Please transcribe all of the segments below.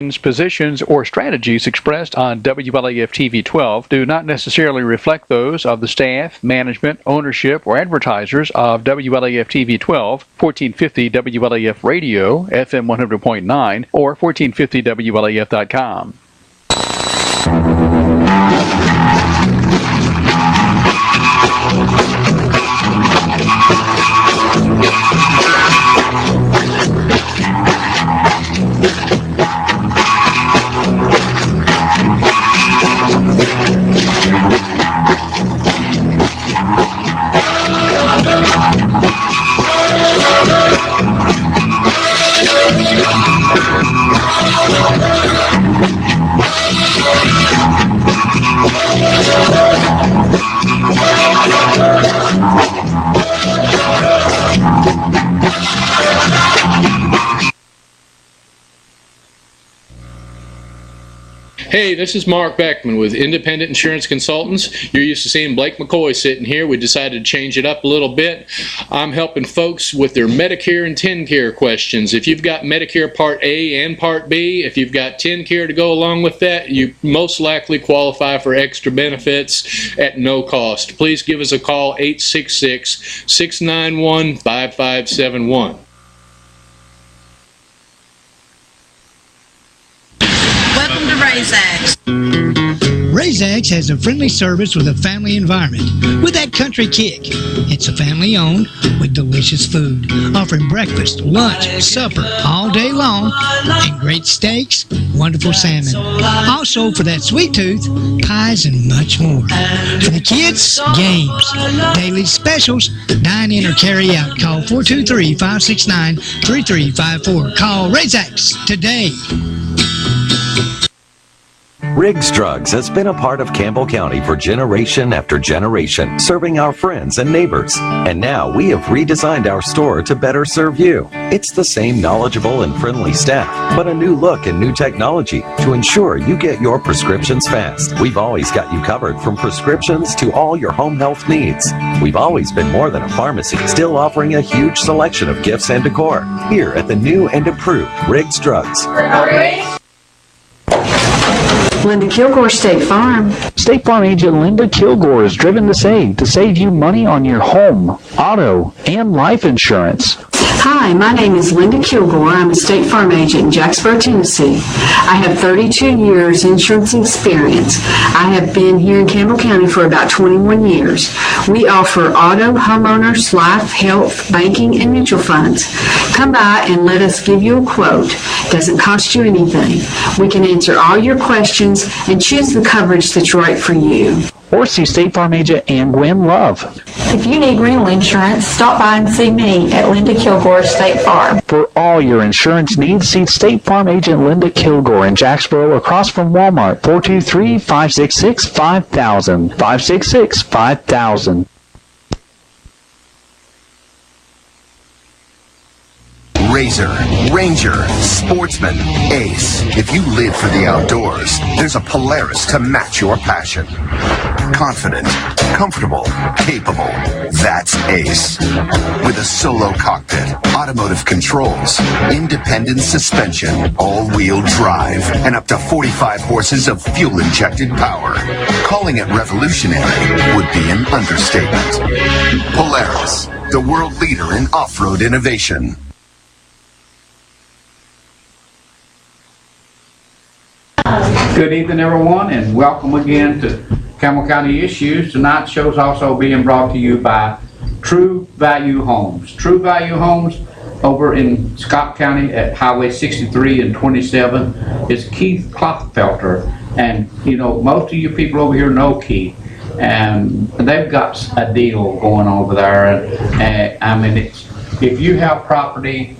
Positions or strategies expressed on WLAF TV 12 do not necessarily reflect those of the staff, management, ownership, or advertisers of WLAF TV 12, 1450 WLAF Radio, FM 100.9, or 1450WLAF.com. Hey, this is Mark Beckman with Independent Insurance Consultants. You're used to seeing Blake McCoy sitting here. We decided to change it up a little bit. I'm helping folks with their Medicare and TennCare questions. If you've got Medicare Part A and Part B, if you've got TennCare to go along with that, you most likely qualify for extra benefits at no cost. Please give us a call, 866-691-5571. Welcome to RaisX. RaisX has a friendly service with a family environment with that country kick. It's a family owned with delicious food, offering breakfast, lunch, supper all day long, and great steaks, wonderful salmon. Also, for that sweet tooth, pies and much more. For the kids, games, daily specials, dine in or carry out. Call 423-569-3354. Call RaisX today. Riggs Drugs has been a part of Campbell County for generation after generation, serving our friends and neighbors. And now we have redesigned our store to better serve you. It's the same knowledgeable and friendly staff, but a new look and new technology to ensure you get your prescriptions fast. We've always got you covered from prescriptions to all your home health needs. We've always been more than a pharmacy, still offering a huge selection of gifts and decor. Here at the new and improved Riggs Drugs. Linda Kilgore, State Farm. State Farm agent Linda Kilgore is driven to save you money on your home, auto, and life insurance. Hi, my name is Linda Kilgore. I'm a State Farm agent in Jacksboro, Tennessee. I have 32 years insurance experience. I have been here in Campbell County for about 21 years. We offer auto, homeowners, life, health, banking, and mutual funds. Come by and let us give you a quote. Doesn't cost you anything. We can answer all your questions and choose the coverage that's right for you. Or see State Farm agent Ann Gwen Love. If you need rental insurance, stop by and see me at Linda Kilgore State Farm. For all your insurance needs, see State Farm agent Linda Kilgore in Jacksboro across from Walmart, 423-566-5000, 566-5000. Razor, Ranger, Sportsman, Ace. If you live for the outdoors, there's a Polaris to match your passion. Confident, comfortable, capable. That's Ace. With a solo cockpit, automotive controls, independent suspension, all-wheel drive, and up to 45 horses of fuel-injected power. Calling it revolutionary would be an understatement. Polaris, the world leader in off-road innovation. Good evening, everyone, and welcome again to Campbell County Issues. Tonight's show is also being brought to you by True Value Homes. True Value Homes over in Scott County at Highway 63 and 27 is Keith Klothfelter. And, you know, most of you people over here know Keith. And they've got a deal going on over there. And I mean, if you have property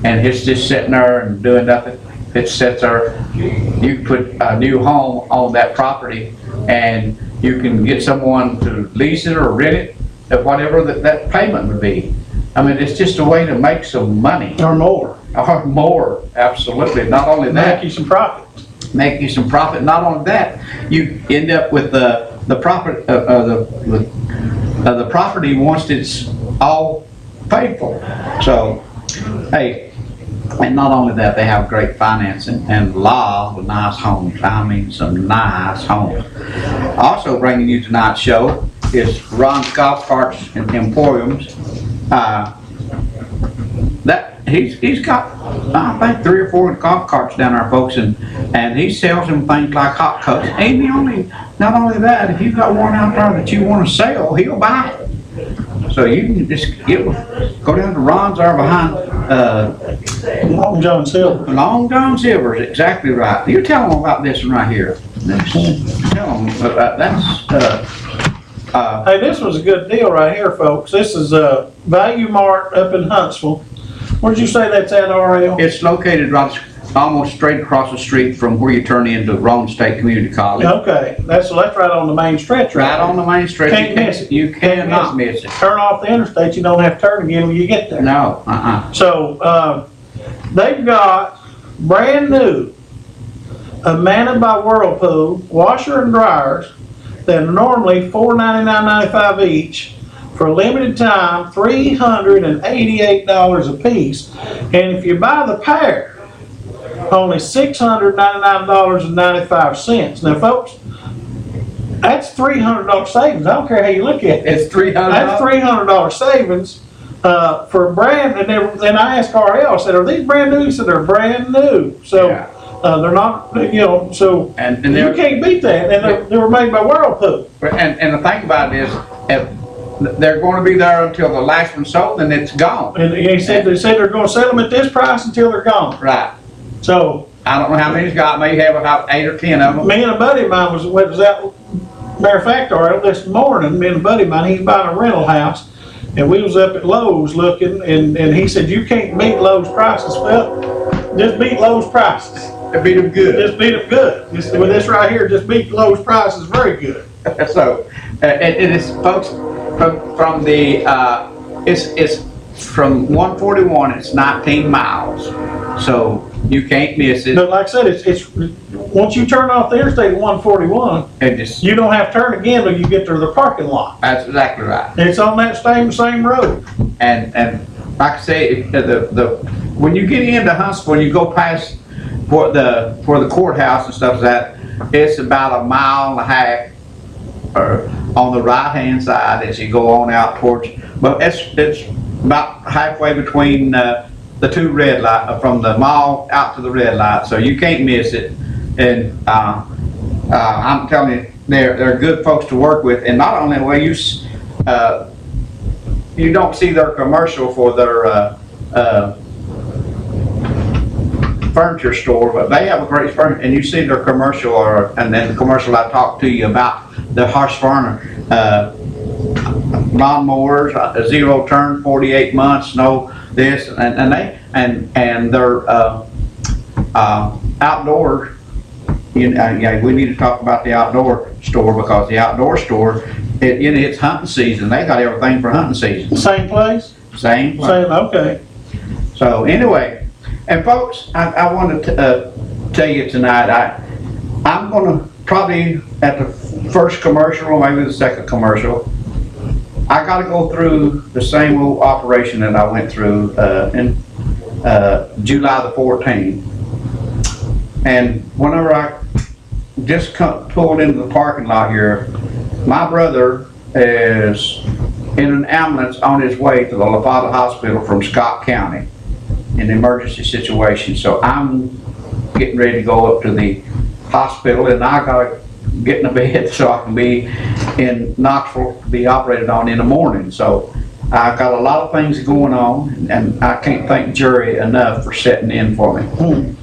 and it's just sitting there and doing nothing, it sits there, you can put a new home on that property and you can get someone to lease it or rent it at whatever that payment would be. I mean, it's just a way to make some money. Or more. Or more, absolutely. Not only that. Make you some profit. Make you some profit. Not only that, you end up with the profit the property once it's all paid for. So, hey, And not only that, they have great financing and a lot of nice homes. I mean, some nice homes. Also bringing you tonight's show is Ron's Golf Carts and Emporiums. He's got, I think, 3 or 4 golf carts down there, folks, and he sells them things like hot coats. Not only that, if you've got one out there that you want to sell, he'll buy it. So you can just go down to Ron's there behind Long John Silver. Long John Silver's, exactly right. You tell them about this one right here. Tell them about Hey, this was a good deal right here, folks. This is Value Mart up in Huntsville. Where'd you say that's at, RL? It's located right, almost straight across the street from where you turn into Rome State Community College. Okay, that's right on the main stretch. Right on the main stretch. Can't miss it. You cannot miss it. Turn off the interstate, you don't have to turn again when you get there. No, So, they've got brand new Amana by Whirlpool washer and dryers that are normally $499.95 each. For a limited time, $388 a piece. And if you buy the pair, only $699.95. Now, folks, that's $300 savings. I don't care how you look at it. It's $300. That's $300 savings for a brand. And then I asked RL, I said, "Are these brand new?" He said, "They're brand new." So they're not, so and you can't beat that. And they were made by Whirlpool. And the thing about it is, if they're going to be there until the last one's sold, and it's gone. And they said they're going to sell them at this price until they're gone. Right. So I don't know how many he's got. Maybe have about 8 or 10 of them. me and a buddy of mine was out. Matter of fact, this morning, me and a buddy of mine, he's buying a rental house, and we was up at Lowe's looking, and he said, "You can't beat Lowe's prices." Well, just beat Lowe's prices. Beat them good. Just beat them good. With this right here, just beat Lowe's prices very good. So it is, folks, from the it's from 141. It's 19 miles, so you can't miss it. But like I said, it's once you turn off the interstate at 141, you don't have to turn again till you get to the parking lot. That's exactly right. And it's on that same road. And like I say, when you get into Huntsville, you go past for the courthouse and stuff like that, it's about a mile and a half on the right hand side as you go on out towards, but it's about halfway between the two red light, from the mall out to the red light, so you can't miss it. And I'm telling you, they're good folks to work with. And not only will you don't see their commercial for their furniture store, but they have a great furniture, and you see their commercial, and then the commercial I talked to you about, the Husqvarna lawnmowers, 0 turn, 48 months, no this, and their outdoor. We need to talk about the outdoor store, because the outdoor store, it's hunting season. They got everything for hunting season. Same place? Same place. Same, okay. So anyway, and folks, I wanted to tell you tonight, I'm going to probably at the first commercial or maybe the second commercial, I got to go through the same old operation that I went through in July the 14th. And whenever I just pulled into the parking lot here, my brother is in an ambulance on his way to the La Plata Hospital from Scott County in an emergency situation. So I'm getting ready to go up to the hospital, and I gotta get in a bed so I can be in Knoxville to be operated on in the morning. So I've got a lot of things going on, and I can't thank Jerry enough for setting in for me.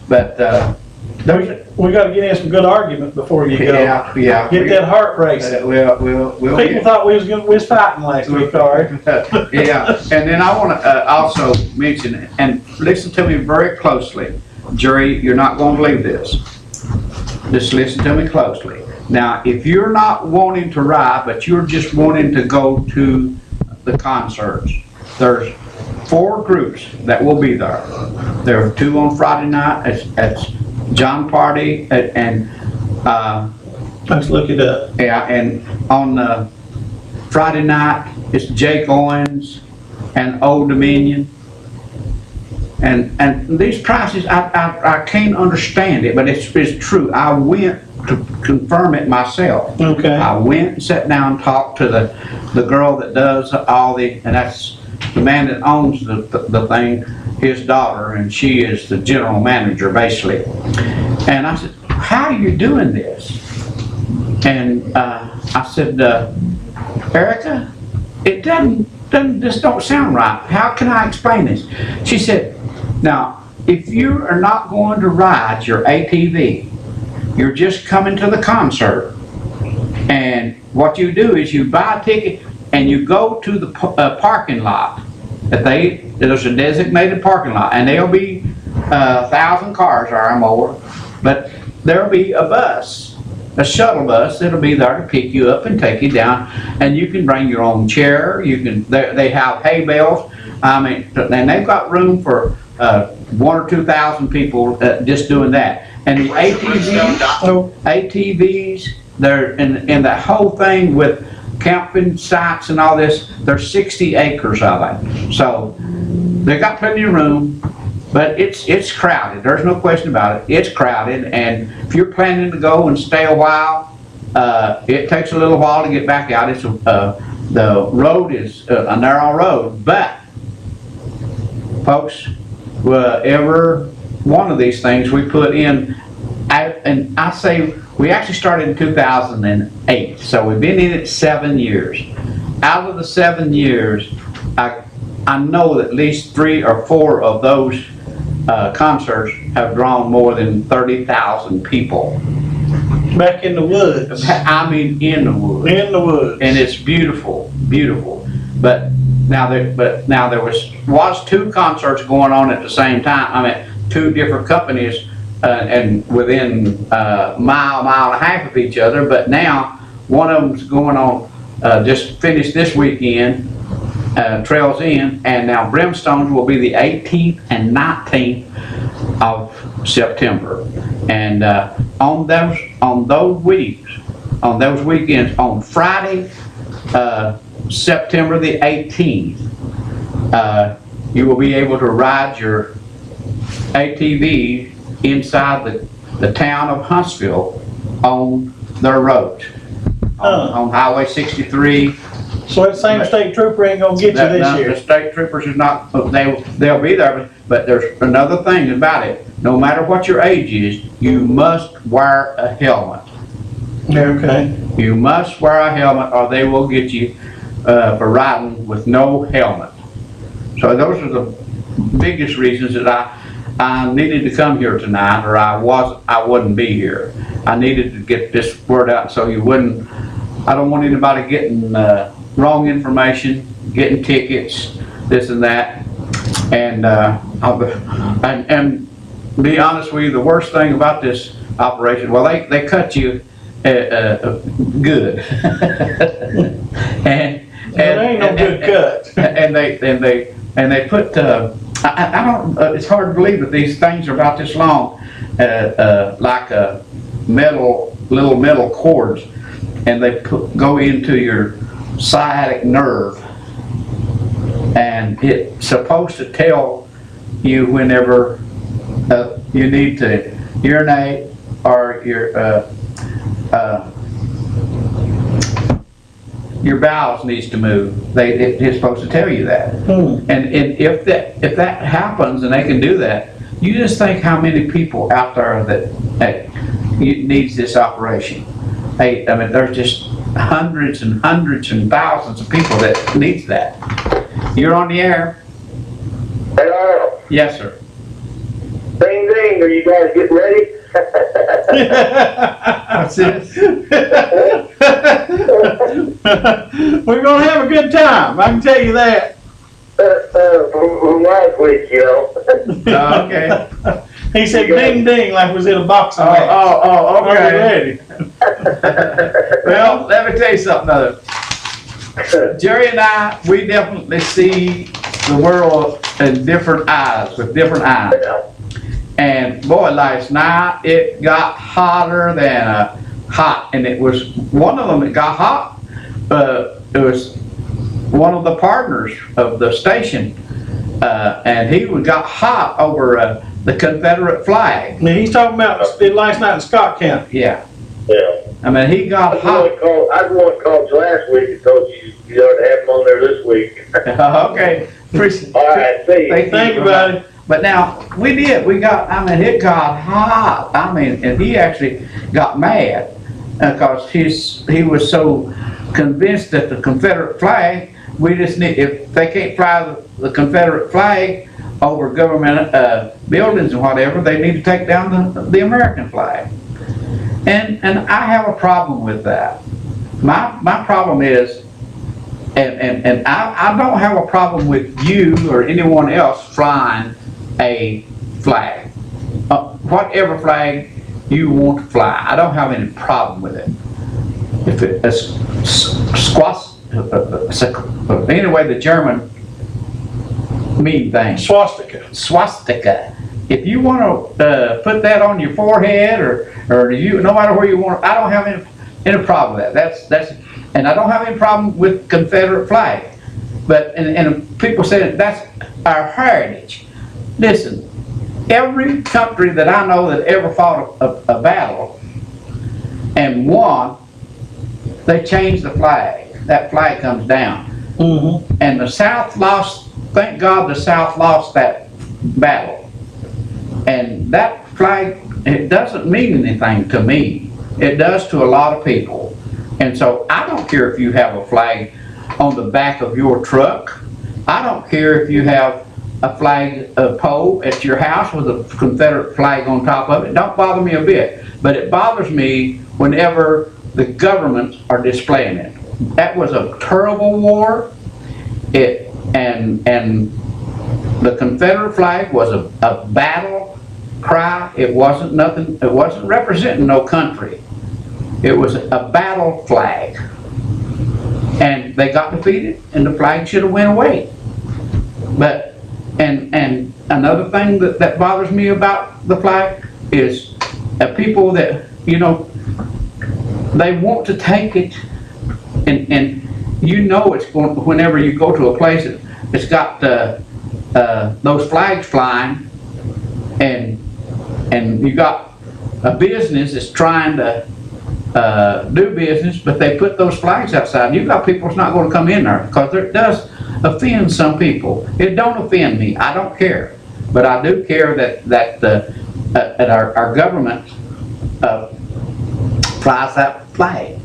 But we got to get in some good argument before you go. Yeah. Get that heart racing. We'll People thought we was fighting last week, Ari. Yeah, and then I want to also mention, and listen to me very closely, Jerry, you're not going to believe this. Just listen to me closely. Now, if you're not wanting to ride, but you're just wanting to go to the concerts, there's 4 groups that will be there. There are 2 on Friday night. It's John Party and let's look it up. Yeah, and on Friday night it's Jake Owens and Old Dominion. And these prices, I can't understand it, but it's true. I went to confirm it myself. Okay. I went and sat down and talked to the girl that does all and that's the man that owns the thing, his daughter, and she is the general manager basically. And I said, how are you doing this? And I said, Erica, it this don't sound right. How can I explain this? She said, now, if you are not going to ride your ATV, you're just coming to the concert, and what you do is you buy a ticket and you go to the parking lot. There's a designated parking lot, and there'll be 1,000 cars or more, but there'll be a bus, a shuttle bus that'll be there to pick you up and take you down, and you can bring your own chair. They have hay bales. I mean, and they've got room for 1,000 or 2,000 people just doing that. And the ATVs, they're in that whole thing with camping sites and all this. There's 60 acres of it, so they got plenty of room. But it's crowded. There's no question about it. It's crowded, and if you're planning to go and stay a while, it takes a little while to get back out. It's the road is a narrow road, but folks, every one of these things we put in, and I say we actually started in 2008, so we've been in it 7 years. Out of the 7 years, I know that at least 3 or 4 of those concerts have drawn more than 30,000 people. Back in the woods. I mean, in the woods. In the woods. And it's beautiful, beautiful. But now there was 2 concerts going on at the same time. I mean, 2 different companies, and within a mile and a half of each other. But now one of them's going on, just finished this weekend. Trails In, and now Brimstones will be the 18th and 19th of September. And on those weekends, on Friday, September the 18th, you will be able to ride your ATV inside the town of Huntsville on their road, on Highway 63. So that same state trooper ain't gonna get you this year. The state troopers is not, they'll be there, but there's another thing about it. No matter what your age is, you must wear a helmet. Okay. You must wear a helmet or they will get you for riding with no helmet. So those are the biggest reasons that I needed to come here tonight, or I wouldn't be here. I needed to get this word out so you wouldn't, I don't want anybody getting wrong information, getting tickets, this and that. And and be honest with you, the worst thing about this operation, well, they cut you good. and ain't no good cut. And they put I don't it's hard to believe that these things are about this long, like little metal cords, and they go into your sciatic nerve, and it's supposed to tell you whenever you need to urinate or your bowels needs to move. It's supposed to tell you that. And if that happens and they can do that, you just think how many people out there that needs this operation. I mean, there's just hundreds and hundreds and thousands of people that needs that. You're on the air. Hello. Yes, sir. Ding ding, are you guys getting ready? What's this? We're gonna have a good time, I can tell you that. From last week, you know. Okay. He said ding ding like was in a boxing match. Oh, Are you okay. ready? Well, let me tell you something other. Jerry and I, we definitely see the world in different eyes, with different eyes. And boy, last night it got hotter than hot, and it was one of them that got hot. It was one of the partners of the station, and he got hot over the Confederate flag. Now, he's talking about last night in Scott County. Yeah. Yeah. I mean, he got hot. I just want to call you last week and told you ought to have him on there this week. Okay. All right, see you. Thank you, buddy. But now, it got hot. I mean, and he actually got mad because he was so convinced that the Confederate flag, if they can't fly the Confederate flag over government buildings and whatever, they need to take down the American flag. And I have a problem with that. My problem is, and I don't have a problem with you or anyone else flying a flag. Whatever flag you want to fly, I don't have any problem with it. If it's anyway, the German mean thing. Swastika. If you want to put that on your forehead or no matter where you want, I don't have any problem with that. And I don't have any problem with Confederate flag. But and people say that's our heritage. Listen, every country that I know that ever fought a battle and won, they changed the flag. That flag comes down. Mm-hmm. And the South lost, thank God the South lost that battle. And that flag, it doesn't mean anything to me. It does to a lot of people. And so I don't care if you have a flag on the back of your truck. I don't care if you have a flag pole at your house with a Confederate flag on top of it. Don't bother me a bit. But it bothers me whenever the governments are displaying it. That was a terrible war. And the Confederate flag was a battle cry. It wasn't nothing. It wasn't representing no country. It was a battle flag. And they got defeated, and the flag should have went away. But and another thing that bothers me about the flag is people that they want to take it, and it's going. Whenever you go to a place, it's got those flags flying, and you got a business that's trying to do business, but they put those flags outside. You've got people that's not going to come in there because it does offend some people. It don't offend me. I don't care, but I do care that our government flies that flag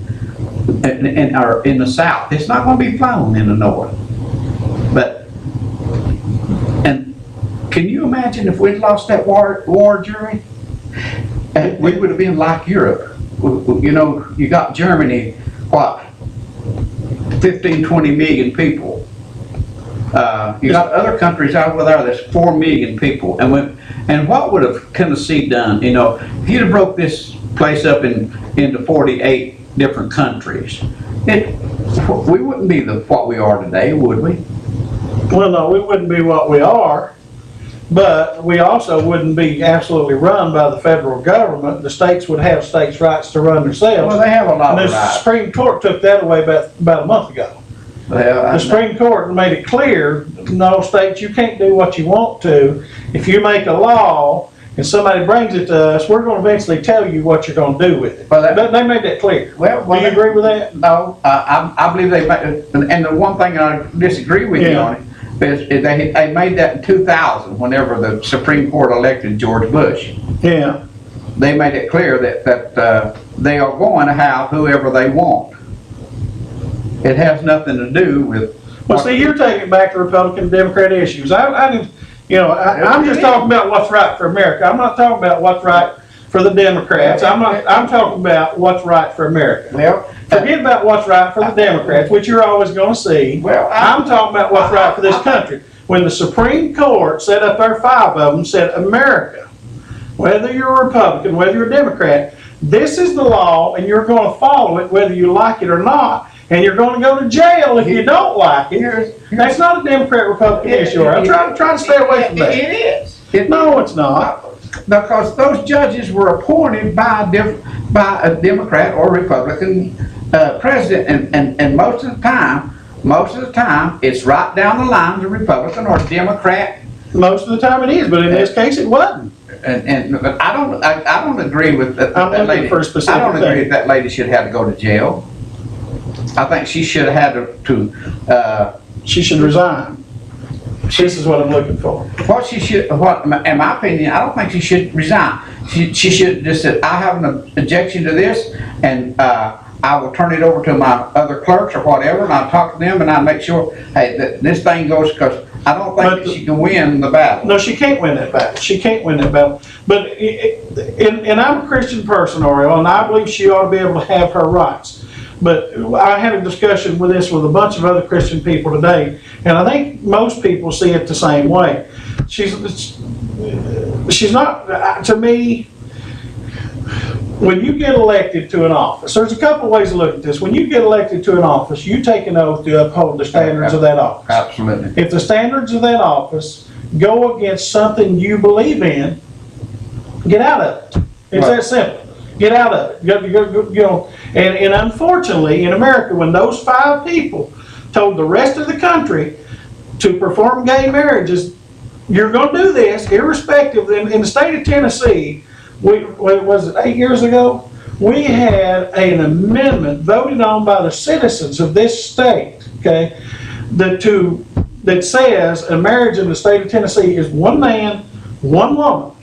in the South. It's not going to be flown in the North. And can you imagine if we'd lost that war, Jerry? We would have been like Europe. You got Germany, what, 15, 20 million people. You got other countries out there that's 4 million people. And what would have Tennessee done? If you'd have broke this place up into 48 different countries, we wouldn't be what we are today, would we? Well, no, we wouldn't be what we are. But we also wouldn't be absolutely run by the federal government. The states would have states' rights to run themselves. Well, they have a lot of rights. The Supreme Court took that away about a month ago. The Supreme Court made it clear, no, states, you can't do what you want to. If you make a law and somebody brings it to us, we're going to eventually tell you what you're going to do with it. They made that clear. Do you agree with that? No, I believe they made, and the one thing I disagree with you on it, they made that in 2000 whenever the Supreme Court elected George Bush. Yeah. They made it clear that they are going to have whoever they want. It has nothing to do with... Well, see, you're taking back the Republican Democrat issues. I'm just talking about what's right for America. I'm not talking about what's right for the Democrats. I'm talking about what's right for America. Well, forget about what's right for the Democrats, which you're always going to see. Well, I'm talking about what's right for this country. When the Supreme Court set up there, 5 of them said, America, whether you're a Republican, whether you're a Democrat, this is the law, and you're going to follow it whether you like it or not. And you're going to go to jail if you don't like it. That's not a Democrat-Republican issue. I'm trying to stay away from that. It is. No, it's not. Because those judges were appointed by a Democrat or Republican president, and most of the time most of the time, it's right down the line, the Republican or Democrat. Most of the time it is, but in this case it wasn't. But I don't agree with that. I'm looking lady. for a specific I don't agree thing. that lady should have to go to jail. I think she should have had she should resign. This is what I'm looking for. What she should, in my opinion, I don't think she should resign. She should just say, I have an objection to this, and I will turn it over to my other clerks or whatever, and I'll talk to them, and I'll make sure, hey, that this thing goes, because I don't think that she can win the battle. No, she can't win that battle. She can't win that battle. But, and I'm a Christian person, Oriole, and I believe she ought to be able to have her rights. But I had a discussion with this with a bunch of other Christian people today, and I think most people see it the same way. She's not, to me, when you get elected to an office, there's a couple ways to look at this. When you get elected to an office, you take an oath to uphold the standards of that office. Absolutely. If the standards of that office go against something you believe in, get out of it. It's that simple. Get out of it. You know, and unfortunately, in America, when those 5 people told the rest of the country to perform gay marriages, you're going to do this irrespective. In the state of Tennessee, was it 8 years ago? We had an amendment voted on by the citizens of this state, okay, that says a marriage in the state of Tennessee is one man, one woman.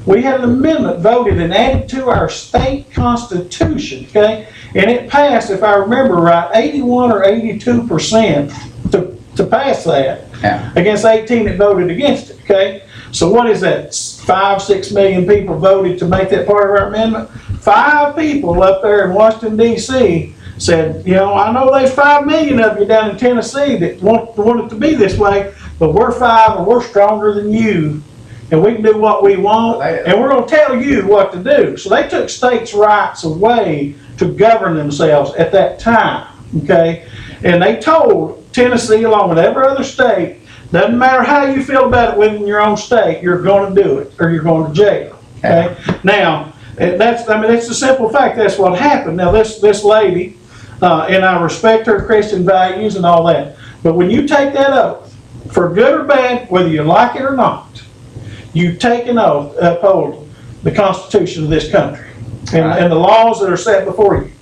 We had an amendment voted and added to our state constitution, okay? And it passed, if I remember right, 81 or 82% to pass that. Yeah. Against 18 that voted against it, okay? So what is that? 5-6 million people voted to make that part of our amendment. 5 people up there in Washington, D.C. said, you know, I know there's 5 million of you down in Tennessee that want it to be this way, but we're 5 and we're stronger than you. And we can do what we want, and we're going to tell you what to do. So they took states' rights away to govern themselves at that time, okay? And they told Tennessee, along with every other state, doesn't matter how you feel about it within your own state, you're going to do it, or you're going to jail, okay? Now, it's a simple fact. That's what happened. Now, this lady, and I respect her Christian values and all that, but when you take that oath, for good or bad, whether you like it or not, you take an oath to uphold the Constitution of this country and the laws that are set before you.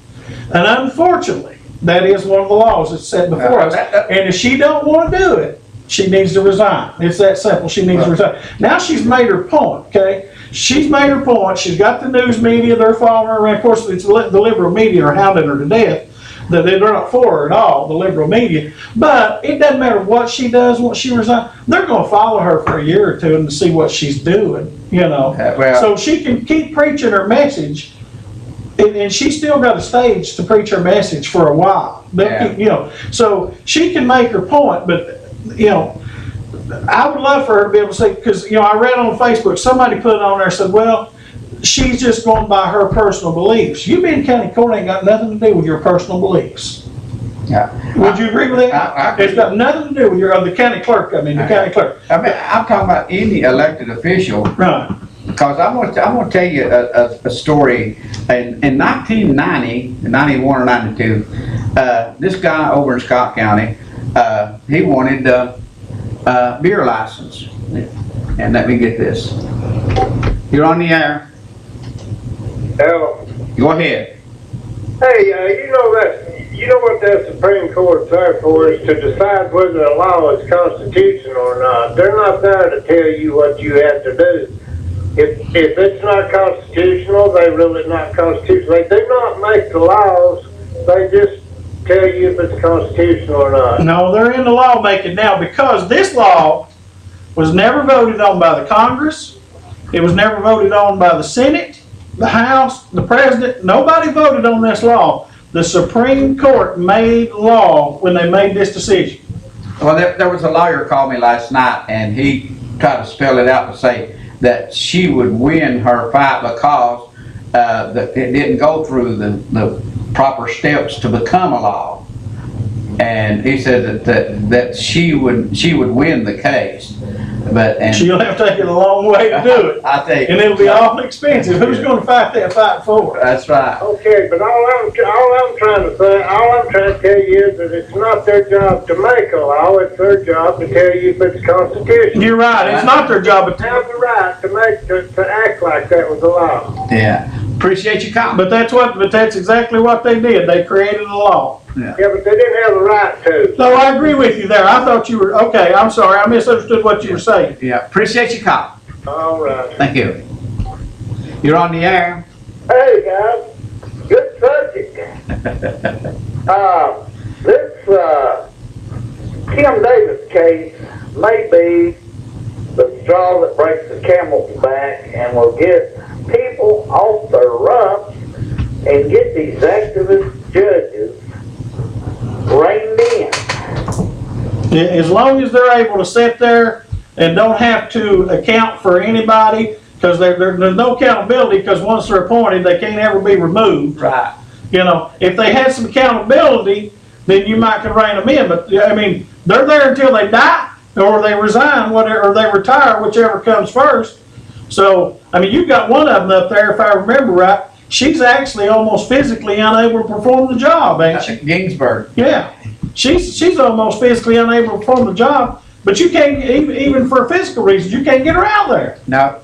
And unfortunately, that is one of the laws that's set before us. And if she don't want to do it, she needs to resign. It's that simple. She needs to resign. Now she's made her point, okay? She's made her point. She's got the news media. They're following her around. Of course, it's the liberal media are hounding her to death. That they're not for her at all, the liberal media. But it doesn't matter what she does once she resigns. They're going to follow her for a year or two and see what she's doing, you know. So she can keep preaching her message, and she's still got a stage to preach her message for a while. You know, so she can make her point, but, you know, I would love for her to be able to say, because, you know, I read on Facebook, somebody put it on there and said, well, she's just going by her personal beliefs. You being county court ain't got nothing to do with your personal beliefs. Yeah. Would you agree with that? It's got nothing to do with the county clerk. I mean, the county clerk. I mean, I'm talking about any elected official. Right. Because I'm going to tell you a story. In 1990, 91 or 92, this guy over in Scott County, he wanted a beer license. And let me get this. You're on the air. Hello. Go ahead. Hey, you know what that Supreme Court's there for is to decide whether a law is constitutional or not. They're not there to tell you what you have to do. If it's not constitutional, they really not constitutional. They do not make the laws. They just tell you if it's constitutional or not. No, they're in the lawmaking now because this law was never voted on by the Congress. It was never voted on by the Senate, the House, the President. Nobody voted on this law. The Supreme Court made law when they made this decision. Well, there was a lawyer called me last night, and he tried to spell it out to say that she would win her fight because that it didn't go through the proper steps to become a law. And he said that she would win the case. But, and You'll have to take it a long way to do it. I tell you. And it'll be awfully expensive. Who's gonna fight that fight for? That's right. Okay, but all I'm trying to tell you is that it's not their job to make a law, it's their job to tell you if it's constitutional. You're right, it's not their job, They have the right to act like that was a law. Yeah. Appreciate your comment. but that's exactly what they did. They created a law. Yeah, but they didn't have the right to. No, I agree with you there. I thought you were, okay, I'm sorry, I misunderstood what you were saying. Yeah. Appreciate your comment. All right. Thank you. You're on the air. Hey, guys, good subject. This Kim Davis case may be the straw that breaks the camel's back and will get people off their rumps and get these activist judges reined in. As long as they're able to sit there and don't have to account for anybody, because there's no accountability, because once they're appointed, they can't ever be removed. Right. You know, if they had some accountability, then you might could rein them in, but, I mean, they're there until they die, or they resign, whatever, or they retire, whichever comes first. So, I mean, you've got one of them up there, if I remember right, she's actually almost physically unable to perform the job, ain't she? Ginsburg. Yeah, she's almost physically unable to perform the job, but you can't, even for physical reasons, you can't get her out there. No.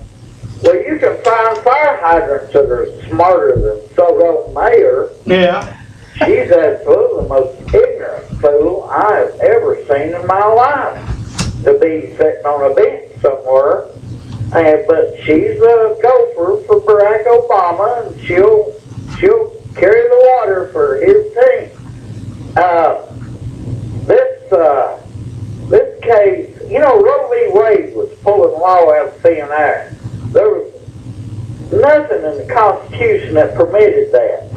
Well, you can find fire hydrants that are smarter than so-called mayor. Yeah. She's absolutely the most ignorant fool I have ever seen in my life. To be sitting on a bench somewhere, but she's a gopher for Barack Obama, and she'll carry the water for his team. This case, you know, Roe v. Wade was pulling law out of thin air. There was nothing in the Constitution that permitted that.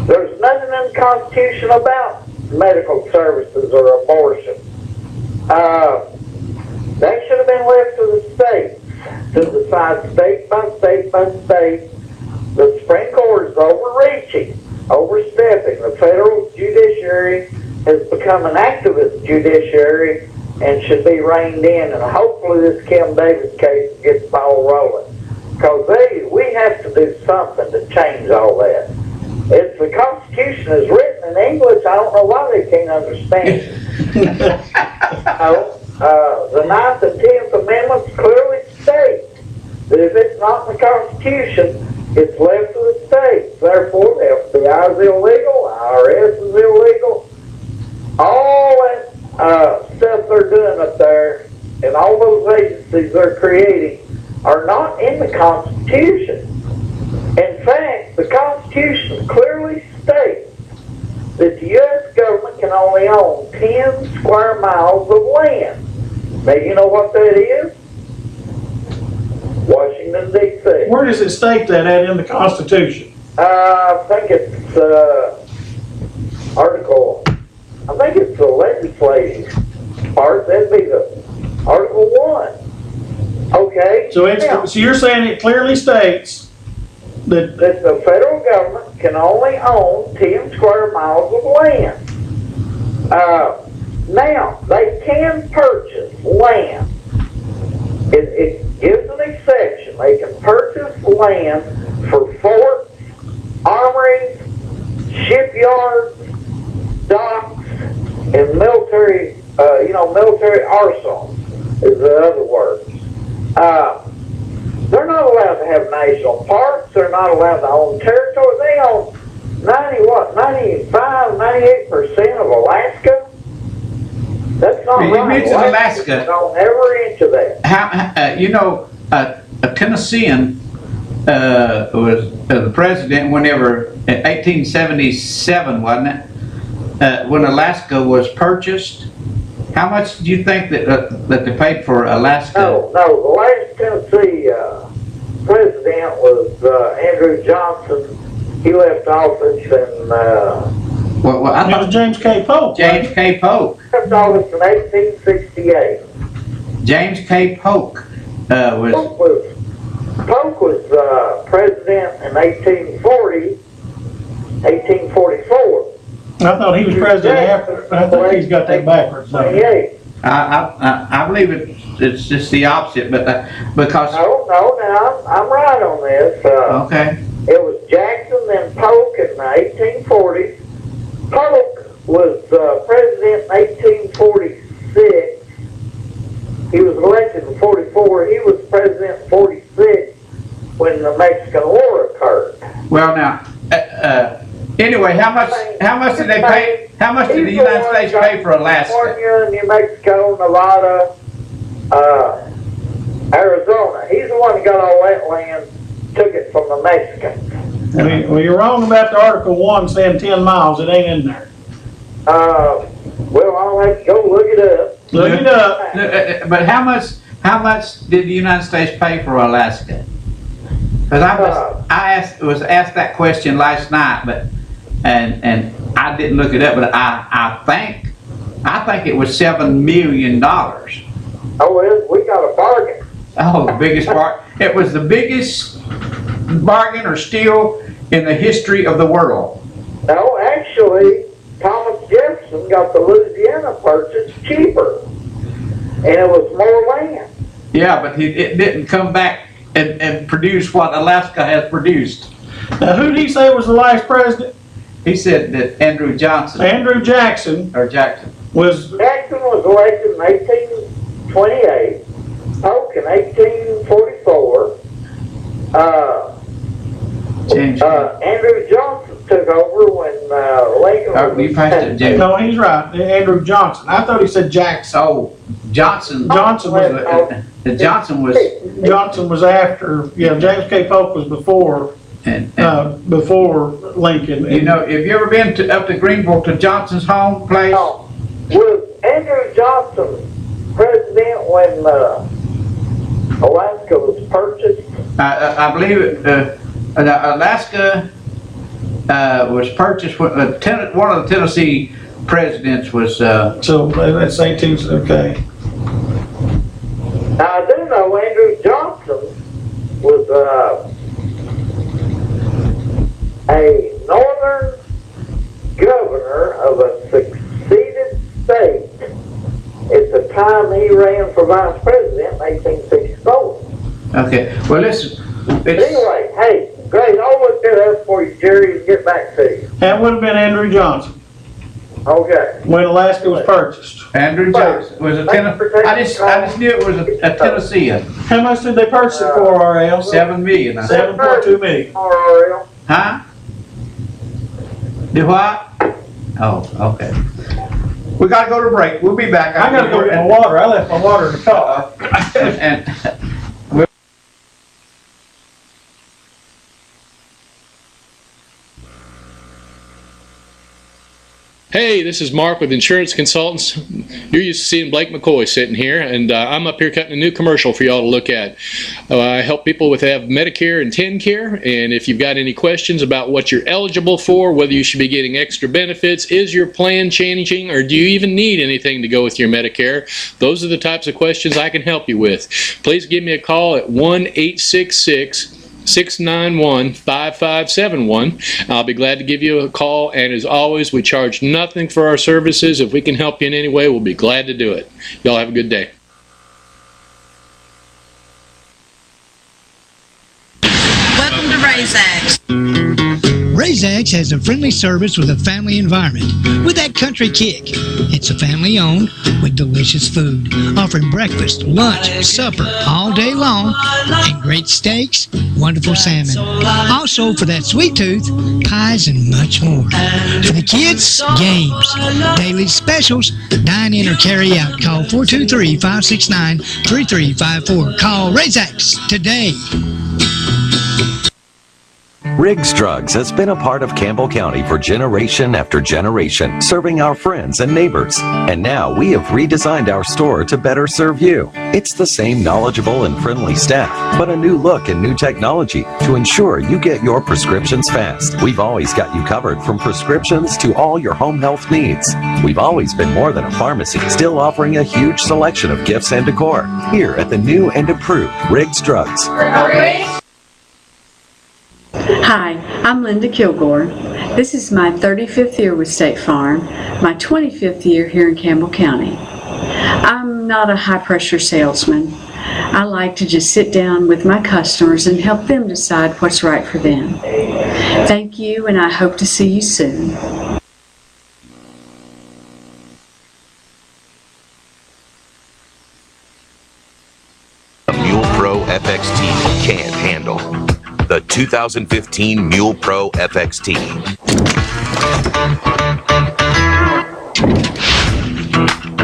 There's nothing in the Constitution about medical services or abortion. That should have been left to the states to decide state by state by state. The Supreme Court is overreaching, overstepping. The federal judiciary has become an activist judiciary and should be reined in. And hopefully this Kim Davis case gets the ball rolling. Because we have to do something to change all that. If the Constitution is written in English, I don't know why they can't understand it. The 9th and 10th Amendments clearly state that if it's not in the Constitution, it's left to the states. Therefore, the FBI is illegal, IRS is illegal. All that stuff they're doing up there and all those agencies they're creating are not in the Constitution. In fact, the Constitution clearly states that the U.S. government can only own 10 square miles of land. Now, you know what that is? Washington, D.C. Where does it state that in the Constitution? I think it's the legislative part. That'd be the Article 1. Okay. So you're saying it clearly states that the federal government can only own 10 square miles of land. Now, they can purchase land. It gives an exception. They can purchase land for forts, armories, shipyards, docks, and military arsenals is the other word. They're not allowed to have national parks. They're not allowed to own territory. They own 98% of Alaska. That's not You right. mentioned Alaska. Own every inch of that. A Tennessean was the president whenever, in 1877, wasn't it? When Alaska was purchased. How much do you think that they paid for Alaska? No, the last Tennessee president was Andrew Johnson. He left office in... it was James K. Polk. James K. Polk. Left office in 1868. James K. Polk was... Polk was president in 1844. I thought he was president after. I think he's got that backwards. 28. I believe it's just the opposite, but because. No, now, I'm right on this. Okay. It was Jackson, then Polk in the 1840s. Polk was president in 1846. He was elected in 44. He was president in 46 when the Mexican War occurred. Well, now, anyway, how much did they pay? How much did the United States pay for Alaska? California, New Mexico, Nevada, Arizona. He's the one that got all that land, took it from the Mexicans. Well, you're wrong about the Article 1 saying 10 miles. It ain't in there. Well, I'll have to go look it up. Look it up. But how much did the United States pay for Alaska? Because I was asked that question last night, but and I didn't look it up, but I think it was $7 million. Oh, we got a bargain. Oh, the biggest bargain. It was the biggest bargain or steal in the history of the world. No, actually, Thomas Jefferson got the Louisiana purchase cheaper, and it was more land. Yeah, but it didn't come back and produce what Alaska has produced. Now, who did he say was the last president? He said that Andrew Johnson. Andrew Jackson. Or Jackson. Jackson was elected in 1828, Polk in 1844. Andrew Johnson took over when Lincoln was No, he's right. Andrew Johnson. I thought he said Jackson. Oh, Johnson. Johnson was after. Yeah, James K. Polk was before. Before Lincoln. You know, have you ever been up to Greenville to Johnson's home place? No. Was Andrew Johnson president when Alaska was purchased? I believe Alaska was purchased when one of the Tennessee presidents was. So that's 18. Okay. Now I do know Andrew Johnson was a northern governor of a succeeded state at the time he ran for vice president in 1864. Okay, well, anyway, hey, great. I'll look that up for you, Jerry, and get back to you. That would have been Andrew Johnson. Okay. When Alaska was purchased. Andrew Johnson was a Tennessee. I just knew it was a Tennessean. How much did they purchase it for, RL? $7 million. $7.2 million. RL. Huh? Do what? Oh, okay. We gotta go to break. We'll be back. I gotta go get my water. I left my water in the car. Hey, this is Mark with Insurance Consultants. You're used to seeing Blake McCoy sitting here, and I'm up here cutting a new commercial for y'all to look at. I help people have Medicare and TennCare, and if you've got any questions about what you're eligible for, whether you should be getting extra benefits, is your plan changing, or do you even need anything to go with your Medicare, those are the types of questions I can help you with. Please give me a call at 1-866-691-5571. I'll be glad to give you a call, and as always, we charge nothing for our services. If we can help you in any way, we'll be glad to do it. Y'all have a good day. Welcome to Razax. Razax has a friendly service with a family environment with that country kick. It's a family owned with delicious food, offering breakfast, lunch, supper all day long, and great steaks, wonderful salmon. Also, for that sweet tooth, pies and much more. For the kids, games, daily specials, dine in or carry out. Call 423-569-3354. Call Razax today. Riggs Drugs has been a part of Campbell County for generation after generation, serving our friends and neighbors. And now we have redesigned our store to better serve you. It's the same knowledgeable and friendly staff, but a new look and new technology to ensure you get your prescriptions fast. We've always got you covered from prescriptions to all your home health needs. We've always been more than a pharmacy, still offering a huge selection of gifts and decor. Here at the new and improved Riggs Drugs. Hi, I'm Linda Kilgore. This is my 35th year with State Farm, my 25th year here in Campbell County. I'm not a high-pressure salesman. I like to just sit down with my customers and help them decide what's right for them. Thank you, and I hope to see you soon. The Mule Pro FXT can't handle. The 2015 Mule Pro FXT.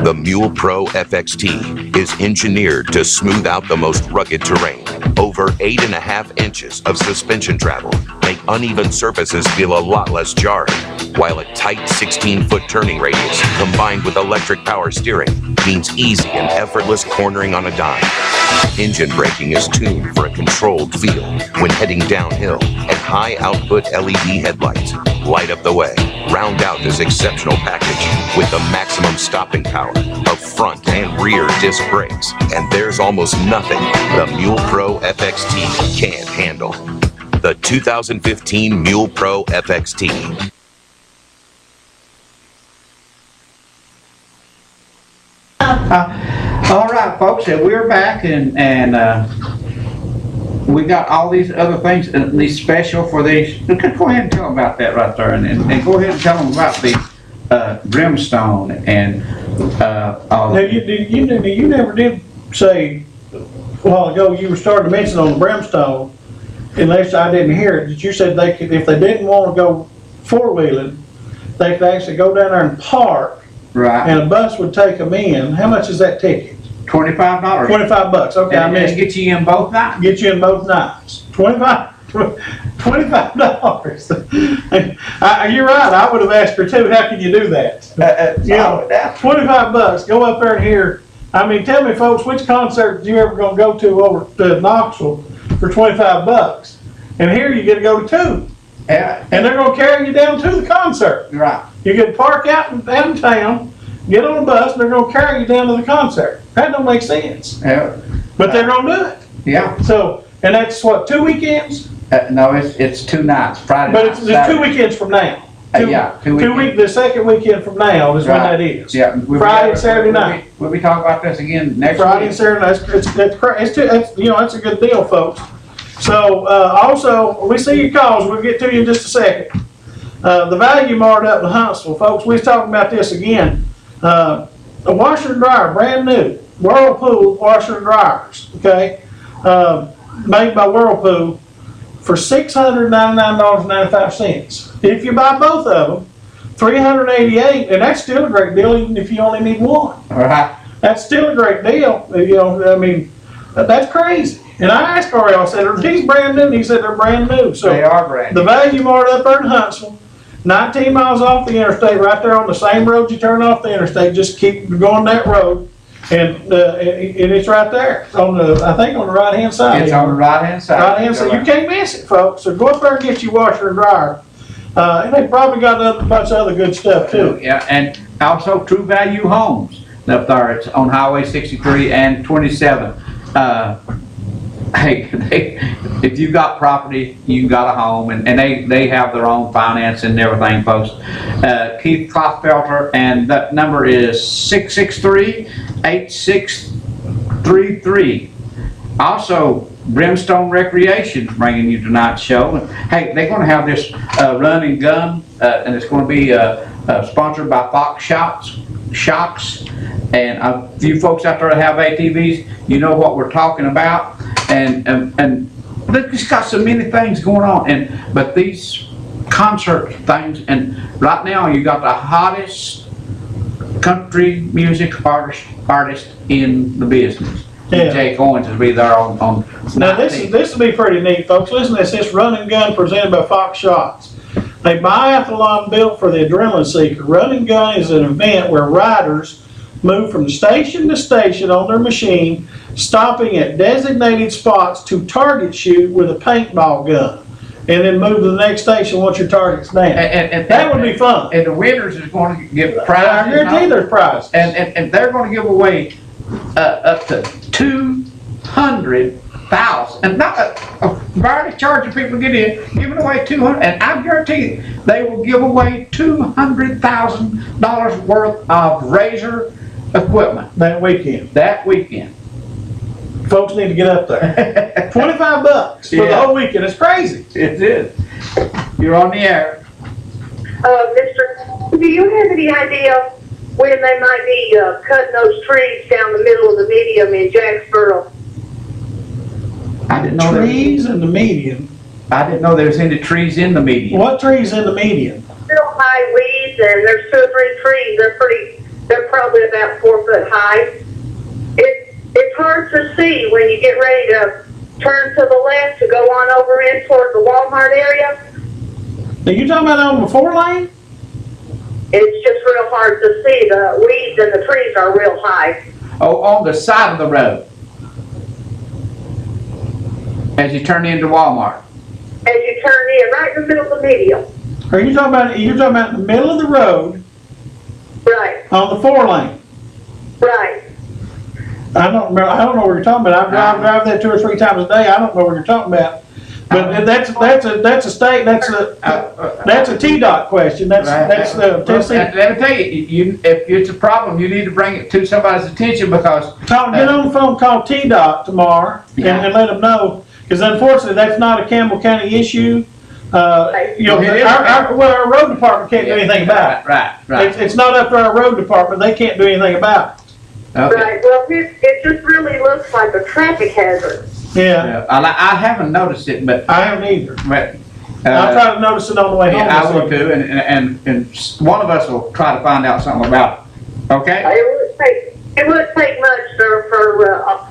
The Mule Pro FXT is engineered to smooth out the most rugged terrain. Over 8.5 inches of suspension travel make uneven surfaces feel a lot less jarring, while a tight 16-foot turning radius combined with electric power steering means easy and effortless cornering on a dime. Engine braking is tuned for a controlled feel when heading downhill, and high-output LED headlights light up the way. Round out this exceptional package with the maximum stopping power of front and rear disc brakes, and there's almost nothing the Mule Pro FXT can't handle. The 2015 Mule Pro FXT. All right, folks, and we're back, and we got all these other things, these special for these. Go ahead and tell them about that right there, and go ahead and tell them about the brimstone and all. Now, you never did say a while ago you were starting to mention on the brimstone, unless I didn't hear it, that you said they could, if they didn't want to go four-wheeling, they could actually go down there and park. Right. And a bus would take them in. How much is that ticket? $25. $25. Okay, I missed. Get you in both nights. Get you in both nights. $25. You're right. I would have asked her too. How can you do that? $25. Go up there and hear. I mean, tell me, folks, which concert you ever gonna go to over to Knoxville for $25? And here you get to go to two. Yeah. And they're gonna carry you down to the concert. Right. You get to park out in town, get on a bus, and they're gonna carry you down to the concert. That don't make sense. Yeah. But they're gonna do it. Yeah. So, and that's what, 2 weekends? No, it's 2 nights. Friday. But it's 2 weekends from now. Yeah, 2 weekends. The second weekend from now is when that is. Yeah. Friday and Saturday night. We'll be talking about this again next Friday week. and Saturday night. That's a good deal, folks. So, also, we see your calls. We'll get to you in just a second. The Value Mart up in Huntsville, folks, we was talking about this again. A washer and dryer, brand new. Whirlpool washer and dryers, okay? Made by Whirlpool for $699.95. If you buy both of them, $388, and that's still a great deal, even if you only need one. All right. That's still a great deal. You know, I mean, that's crazy. And I asked Ariel, I said, are these brand new? And he said they're brand new. So they are brand new. The Value Mart up there in Huntsville, 19 miles off the interstate, right there on the same road you turn off the interstate. Just keep going that road, and it's right there on the, I think on the right hand side. It's on the right hand side. Right hand side. You can't miss it, folks. So go up there and get your washer and dryer. And they probably got a bunch of other good stuff too. Yeah, and also True Value Homes up there. It's on Highway 63 and 27. Hey, if you've got property, you've got a home, and they have their own financing and everything, folks. Keith Klothfelter, and that number is 663-8633. Also, Brimstone Recreation bringing you tonight's show. And, hey, they're going to have this run and gun, and it's going to be sponsored by Fox Shocks. And a few folks out there that have ATVs, you know what we're talking about. And they've just got so many things going on. But these concert things, and right now you got the hottest country music artist in the business. Yeah. Jake Owens will be there on Now this will be pretty neat, folks. Listen to this Run and Gun presented by Fox Shots. A biathlon built for the adrenaline seeker. Run and Gun is an event where riders move from station to station on their machine, stopping at designated spots to target shoot with a paintball gun, and then move to the next station once your target's down. And that would be fun. And the winners is going to give prizes. I guarantee there's prizes. And they're going to give away up to 200,000, and not already charging people to get in, giving away 200, and I guarantee you they will give away $200,000 worth of razor equipment that weekend. that weekend. Folks need to get up there. $25 for the Yeah. whole weekend. It's crazy. It is. You're on the air. Mister, do you have any idea when they might be cutting those trees down the middle of the medium in Jacksboro? I didn't know Trees in the median. I didn't know there was any trees in the median. What trees in the median? Real high weeds, and there's 2 or 3 trees. They're probably about 4 foot high. It's hard to see when you get ready to turn to the left to go on over in toward the Walmart area. Are you talking about on the 4 lane? It's just real hard to see. The weeds and the trees are real high. Oh, on the side of the road. As you turn into Walmart. As you turn in, right in the middle of the medium. Are you talking about in the middle of the road Right, on the 4 lane? right. I don't know what you're talking about. I drive that 2 or 3 times a day. I don't know what you're talking about. But that's a state, that's a TDOT question. That's the Tennessee. Let me tell you, if it's a problem, you need to bring it to somebody's attention because. Get on the phone, call TDOT tomorrow and let them know. Because unfortunately, that's not a Campbell County issue. Our road department can't do anything about it. Right. It's not up to our road department. They can't do anything about it. Okay. Right, well, it just really looks like a traffic hazard. Yeah. I haven't noticed it, but. I haven't either. But, I'll try to notice it on the way home. Yeah, I will too, and one of us will try to find out something about it. Okay? It would take much, sir, for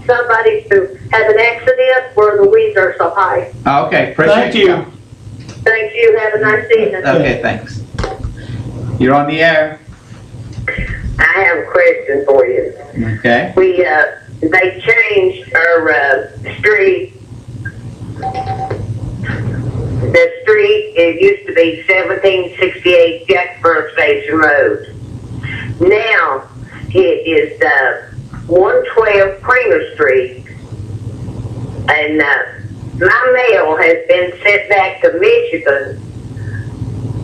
somebody to have an accident where the weeds are so high. Okay, appreciate Thank you. Thank you, have a nice evening. Okay, thanks. You're on the air. I have a question for you. Okay. They changed our street. The street, it used to be 1768 Jacksboro Station Road. Now, it is 112 Prainer Street. And my mail has been sent back to Michigan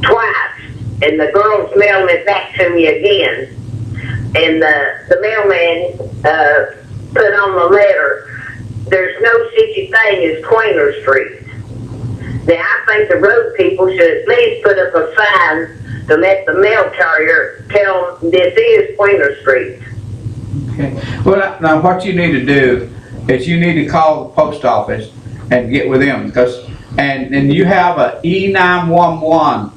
twice. And the girls mailed it back to me again. And the mailman put on the letter, there's no such a thing as Quainer Street. Now, I think the road people should at least put up a sign to let the mail carrier tell them this is Quainer Street. Okay. Well, now what you need to do is you need to call the post office and get with them because, and you have a E911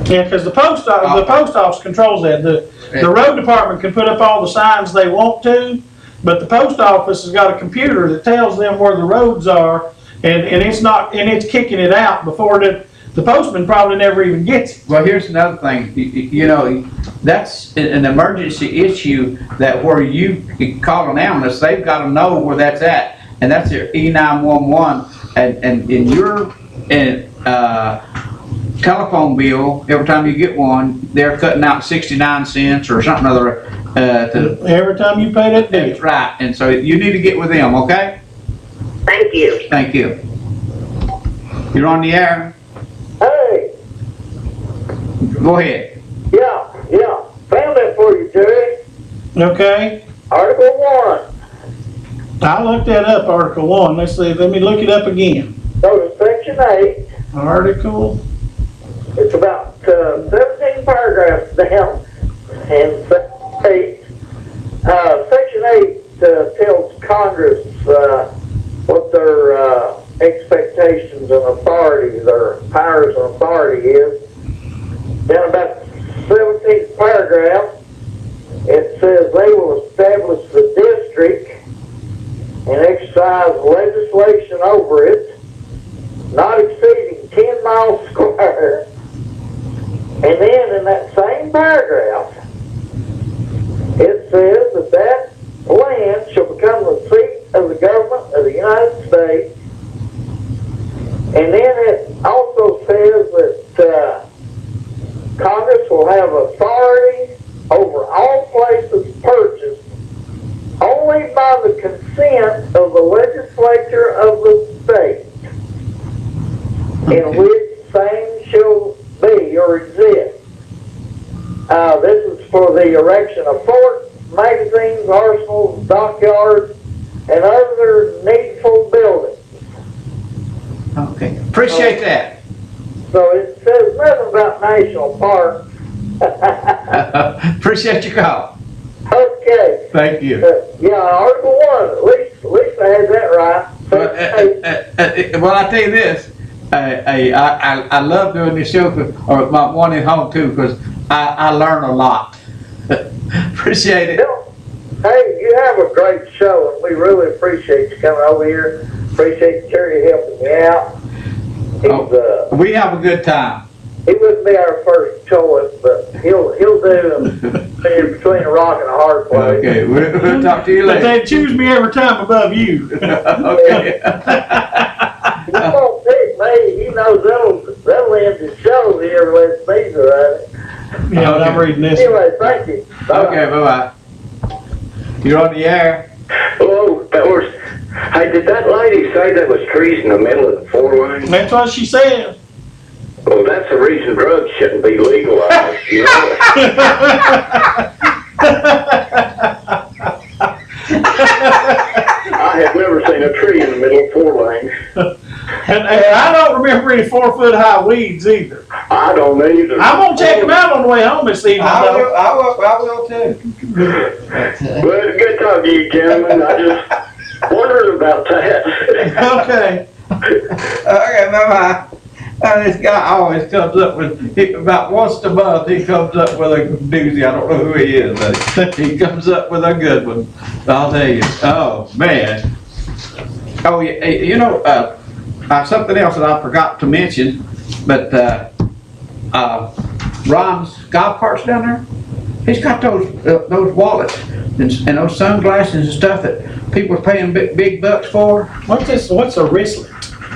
Yeah, because the post office controls that. The road department can put up all the signs they want to, but the post office has got a computer that tells them where the roads are, and it's kicking it out before the postman probably never even gets it. Well, here's another thing. You know, that's an emergency issue that where you call an ambulance, they've got to know where that's at, and that's your E911, and in your telephone bill, every time you get one, they're cutting out 69 cents or something other. Every time you pay that bill. That's right, and so you need to get with them, okay? Thank you. Thank you. You're on the air. Hey, Go ahead. yeah, found that for you, Terry. Okay. Article 1. I looked that up, Article 1. Let's see. Let me look it up again. Go to Section 8. Article. It's about 17 paragraphs down. And Section 8. Section 8 tells Congress what their expectations and authority, their powers and authority is. Down about 17th paragraph, it says they will establish the district and exercise legislation over it, not exceeding 10 miles square. And then in that same paragraph, it says that land shall become the seat of the government of the United States. And then it also says that Congress will have authority over all places purchased only by the consent of the legislature of the state in which same shall be or exist. other needful buildings. Okay, appreciate that. So it says nothing about national parks. Appreciate your call. Okay. Thank you. Yeah, Article 1, at least I had that right. Well, I tell you this, I love doing this show, or my one at home too, because I learn a lot. Appreciate it. Hey, you have a great show, and we really appreciate you coming over here. Appreciate Terry helping you out. We have a good time. He wouldn't be our first choice, but he'll do between a rock and a hard place. Okay, we'll talk to you later. But they choose me every time above you. Okay. You won't pick me. He knows that'll end the show if he ever lets me do it. Yeah, but I'm reading this. Anyway, thank you. Okay, bye-bye. You're on the air. Hello, fellas. Hey, did that lady say there was trees in the middle of the 4-lane? That's what she said. Well, that's the reason drugs shouldn't be legalized, you know? I have never seen a tree in the middle of 4-lane. And I don't remember any 4-foot-high weeds either. I don't either. I'm gonna check them out on the way home this evening. I will too. Well, it's good talking to you, gentlemen. I just wondered about that. Okay. Okay, bye-bye. This guy always comes up with, about once a month, he comes up with a doozy. I don't know who he is, but he comes up with a good one. I'll tell you. Oh, man. Oh, yeah, you know, something else that I forgot to mention, but Ron's golf carts down there, he's got those wallets and those sunglasses and stuff that people are paying big bucks for. What's a wristlet?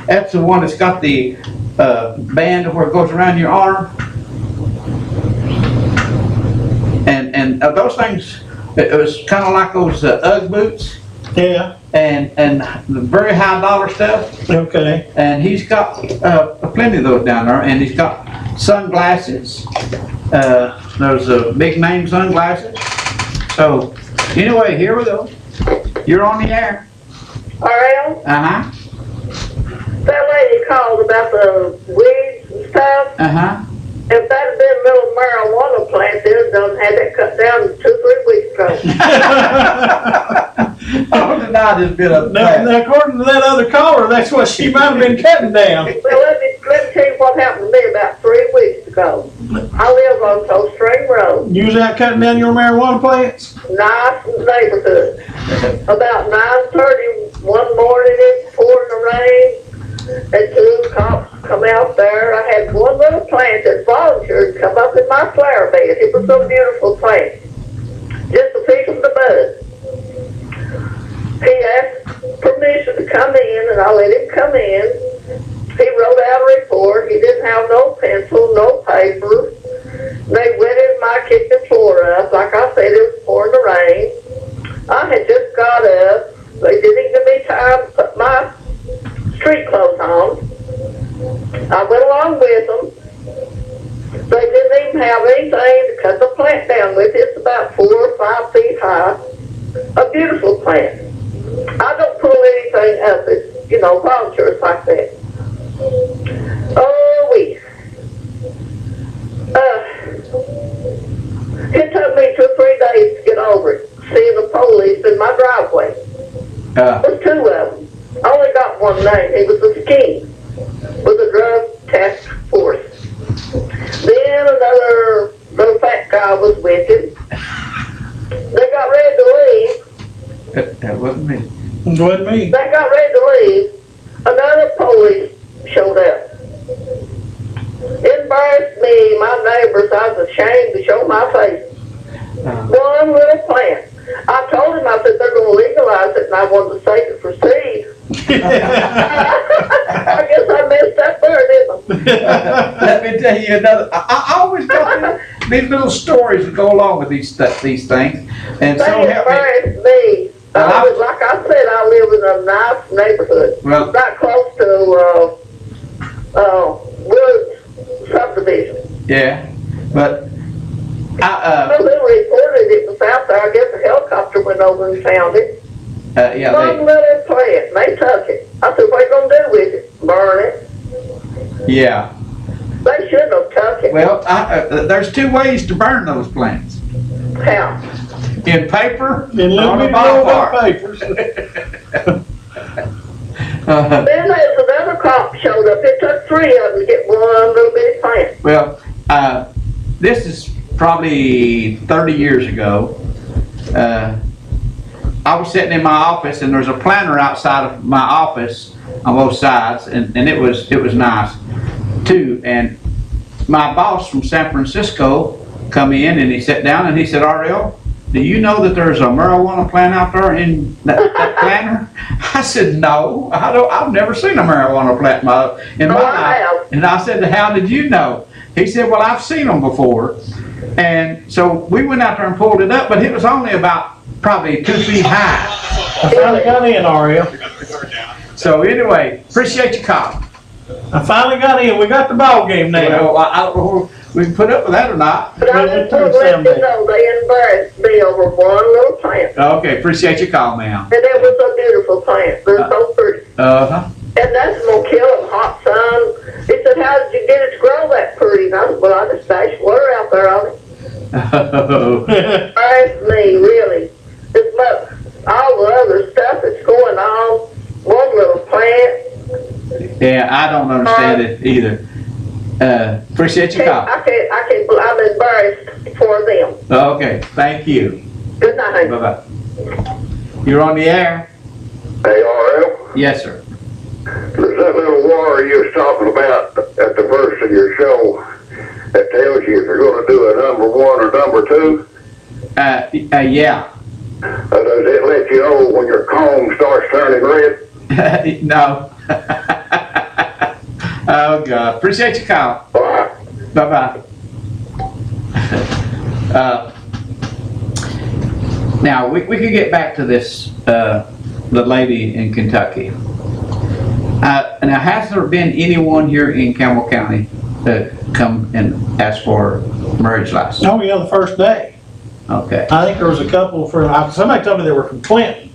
That's the one that's got the band where it goes around your arm. And those things, it was kind of like those Ugg boots. Yeah. And the very high dollar stuff. Okay. And he's got plenty of those down there, and he's got sunglasses. Those big name sunglasses. So anyway, here we go. You're on the air. R.L.? Uh-huh. That lady called about the weeds and stuff. Uh-huh. If that had been a little marijuana plant, they'd have done had that cut down 2-3 weeks ago. Oh, tonight has been a now, according to that other caller, that's what she might have been cutting down. Well, let me tell you what happened to me about 3 weeks ago. I live on Cold Spring Road. You was out cutting down your marijuana plants? Nice neighborhood. About 9:30 one morning, it's pouring the rain, and 2 cops come out there. I had one little plant that volunteered to come up in my flower bed. It was a beautiful plant. Just a piece of the bud. He asked permission to come in, and I let him come in. He wrote out a report. He didn't have no pencil, no paper. They wetted my kitchen floor up. Like I said, it was pouring the rain. I had just got up. They didn't give me time to put my street clothes on. I went along with them. They didn't even have anything to cut the plant down with. It's about 4 or 5 feet high. A beautiful plant. I don't pull anything up. It's, volunteers like that. Oh, it took me 2 or 3 days to get over it. Seeing the police in my driveway. There was 2 of them. I only got one name. He was a scheme with a drug task force. Then another little fat guy was with him. They got ready to leave. That wasn't me. It wasn't me. They got ready to leave. Another police showed up. Embarrassed me, my neighbors. I was ashamed to show my face. One little plant. I told him, I said, they're going to legalize it, and I wanted to say to proceed. I guess I messed up there, didn't I? Let me tell you another. I always got these little stories that go along with these things, and so help me. Embarrassed me. Like I said, I live in a nice neighborhood, right close to Woods subdivision. Yeah, but Somebody reported it was out there. I guess a helicopter went over and found it. Yeah, One little plant, they took it. I said, what you gonna do with it? Burn it? yeah. They shouldn't have took it. Well, there's two ways to burn those plants. How? In paper In or little on a bitty rolled up bonfire. papers. Then there's another crop showed up. It took 3 of them to get one little bitty plant. Well, this is probably 30 years ago. I was sitting in my office, and there's a planter outside of my office on both sides, and it was nice too. And my boss from San Francisco come in, and he sat down and he said, "Ariel, do you know that there's a marijuana plant out there in that planter?" I said, "No, I've never seen a marijuana plant in my life." And I said, "How did you know?" He said, "Well, I've seen them before." And so we went out there and pulled it up, but it was only about probably 2 feet high. I finally got in, Ariel. So anyway, appreciate your call. I finally got in. We got the ball game now. Well, I don't know if we can put up with that or not. But I just want to let you know they embarrassed me over one little plant. Okay, appreciate your call, ma'am. And it was a beautiful plant. They're so pretty. Uh-huh. And that's gonna kill them, hot sun. He said, how did you get it to grow that pretty? And I said, well, I just dashed water out there on it. Embarrassed me, really. It's about all the other stuff that's going on. One little plant. Yeah, I don't understand it either. Appreciate your call. I can't, I'm embarrassed for them. Okay, thank you. Good night. Bye-bye. You're on the air? Hey, RL, Yes, sir. there's that little wire you was talking about at the first of your show that tells you if you're gonna do a number 1 or number 2. Yeah. Does it let you know when your comb starts turning red? No. Oh, God. Appreciate your call. Bye-bye. Now, we could get back to this, the lady in Kentucky. Now, has there been anyone here in Campbell County that come and ask for marriage license? Oh, yeah, the first day. Okay. I think there was a couple somebody told me they were from Clinton.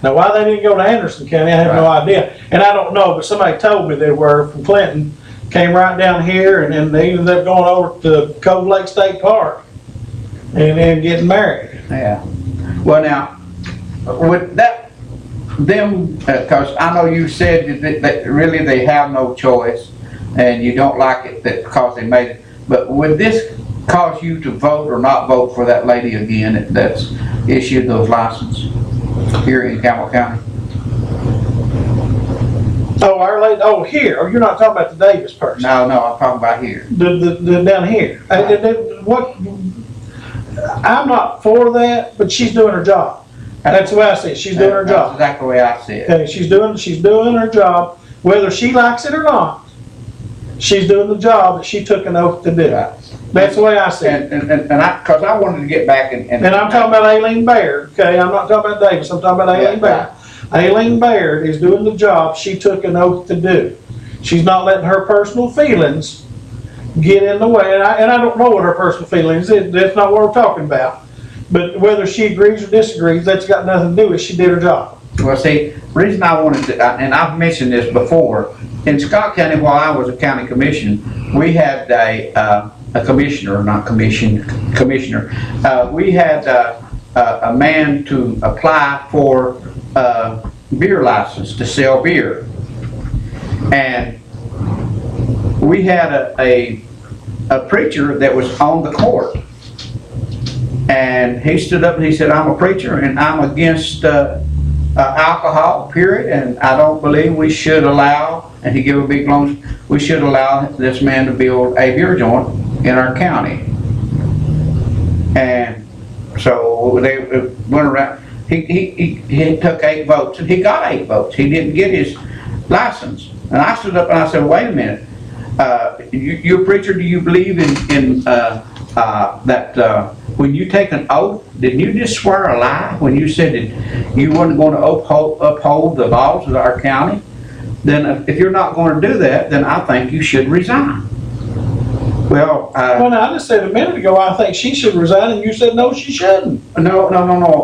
Now, why they didn't go to Anderson County, I have no idea. And I don't know, but somebody told me they were from Clinton, came right down here, and then they ended up going over to Cove Lake State Park and then getting married. Yeah. Well, now, with that, because I know you said that really they have no choice, and you don't like it because they made it, but would this cause you to vote or not vote for that lady again that's issued those licenses here in Campbell County? Oh, our lady, here. Oh, you're not talking about the Davis person. No, I'm talking about here. The down here. I'm not for that, but she's doing her job. That's the way I see it. She's doing her job. That's exactly the way I see it. Okay, she's doing her job, whether she likes it or not. She's doing the job that she took an oath to do. That's the way I see it. And because I wanted to get back and I'm talking about Aileen Baird, okay? I'm not talking about Davis, I'm talking about Aileen Baird. Aileen Baird is doing the job she took an oath to do. She's not letting her personal feelings get in the way, and I don't know what her personal feelings is. That's not what we're talking about. But whether she agrees or disagrees, that's got nothing to do with it. She did her job. Well, see, the reason I wanted to, and I've mentioned this before, in Scott County, while I was a county commission, we had a commissioner, not commission, commissioner. We had a man to apply for a beer license to sell beer. And we had a preacher that was on the court. And he stood up and he said, "I'm a preacher and I'm against alcohol, period, and I don't believe we should allow," and he gave a big long, "we should allow this man to build a beer joint in our county." And so they went around, he took 8 votes, and he got 8 votes. He didn't get his license. And I stood up and I said, "Wait a minute, you're a preacher, do you believe in that when you take an oath, didn't you just swear a lie when you said that you weren't going to uphold the laws of our county? Then if you're not going to do that, then I think you should resign." Well, no, I just said a minute ago, I think she should resign, and you said no, she shouldn't. No,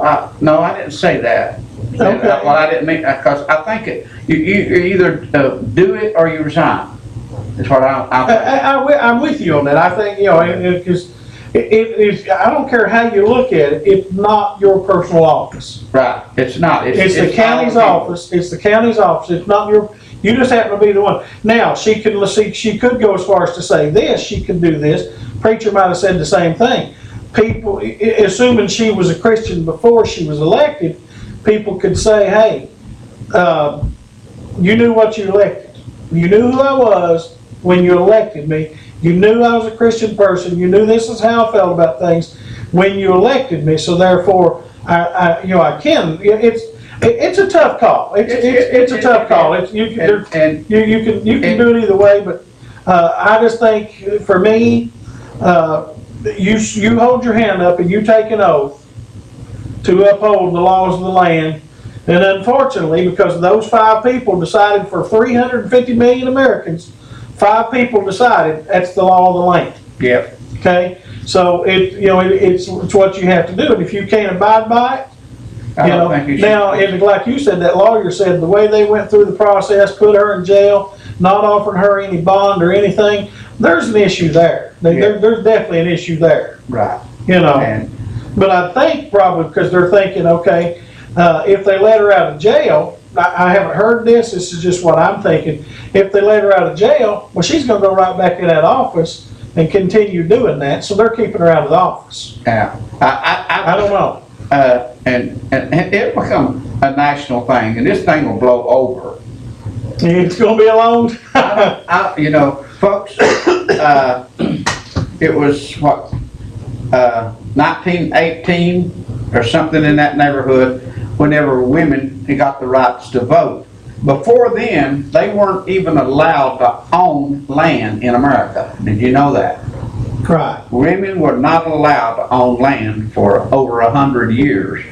I didn't say that. Okay. Well, I didn't mean, because I think you either do it or you resign. That's what I'm with you on that. I think, because I don't care how you look at it, it's not your personal office. Right, it's not. It's the county's office. It's the county's office. It's not you just happen to be the one. Now, she could go as far as to say this, she could do this. Preacher might have said the same thing. People, assuming she was a Christian before she was elected, people could say, hey, you knew what you elected. You knew who I was when you elected me. You knew I was a Christian person. You knew this is how I felt about things when you elected me. So therefore, I can. It's a tough call. It's a tough call. You can do it either way. But I just think for me, you hold your hand up and you take an oath to uphold the laws of the land. And unfortunately, because those 5 people decided for 350 million Americans, 5 people decided that's the law of the land. Yep. Okay. So it's what you have to do, and if you can't abide by it, now, like you said, that lawyer said the way they went through the process, put her in jail, not offering her any bond or anything. There's an issue there. There's definitely an issue there. Right. But I think probably because they're thinking, okay, if they let her out of jail, I haven't heard this. This is just what I'm thinking. If they let her out of jail, well, she's going to go right back in that office and continue doing that. So they're keeping her out of the office. Yeah. I don't know. And it'll become a national thing, and this thing will blow over. It's going to be a long time. Folks, it was what, 1918 or something in that neighborhood, whenever women got the rights to vote. Before then, they weren't even allowed to own land in America. Did you know that? Right. Women were not allowed to own land for over 100 years.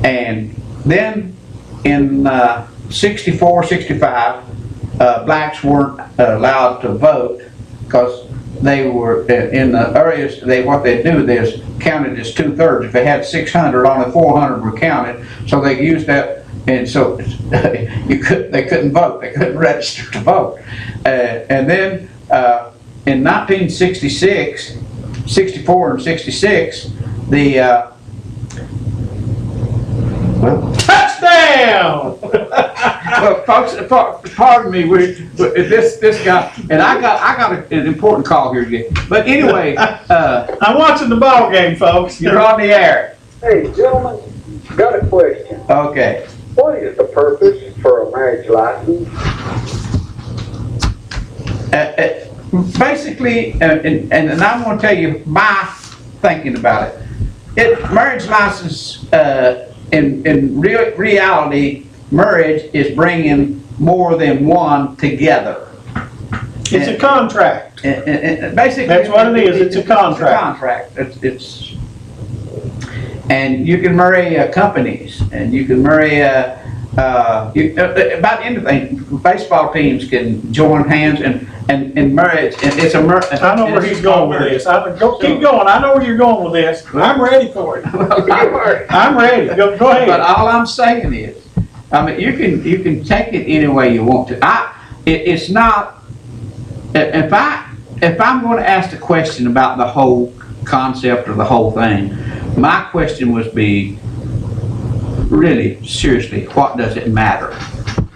And then in 64, 65, blacks weren't allowed to vote because they were in the areas, what they do is counted as 2/3. If they had 600, only 400 were counted. So they used that, and so they couldn't vote. They couldn't register to vote. And then in 1966, 64 and 66, touchdown! Well, folks, pardon me. This guy, and I got an important call here today. But anyway, I'm watching the ball game, folks. You're on the air. Hey, gentlemen, got a question. Okay. What is the purpose for a marriage license? Basically, and I'm going to tell you my thinking about it. Marriage license, in reality, marriage is bringing more than one together. It's a contract. Basically, that's what it is. It's a contract. It's and you can marry companies, and you can marry about anything. Baseball teams can join hands and marry. It's a marriage. I know where he's going with this. Keep going. I know where you're going with this. I'm ready for it. I'm ready. Go ahead. But all I'm saying is, I mean, you can take it any way you want to. It's not. If I'm going to ask the question about the whole concept or the whole thing, my question would be, really, seriously, what does it matter?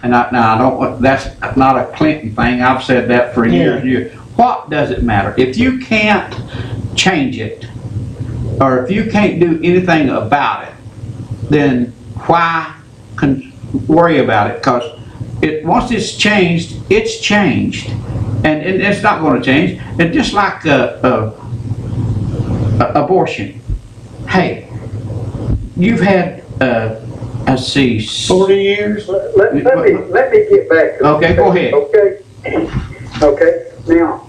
And I don't want, that's not a Clinton thing. I've said that for years and years. What does it matter? If you can't change it, or if you can't do anything about it, then why worry about it? Because once it's changed, it's changed. And it's not going to change. And just like abortion. Hey, you've had, let's see, 40 years? Let me get back to okay, go ahead. Okay. Now,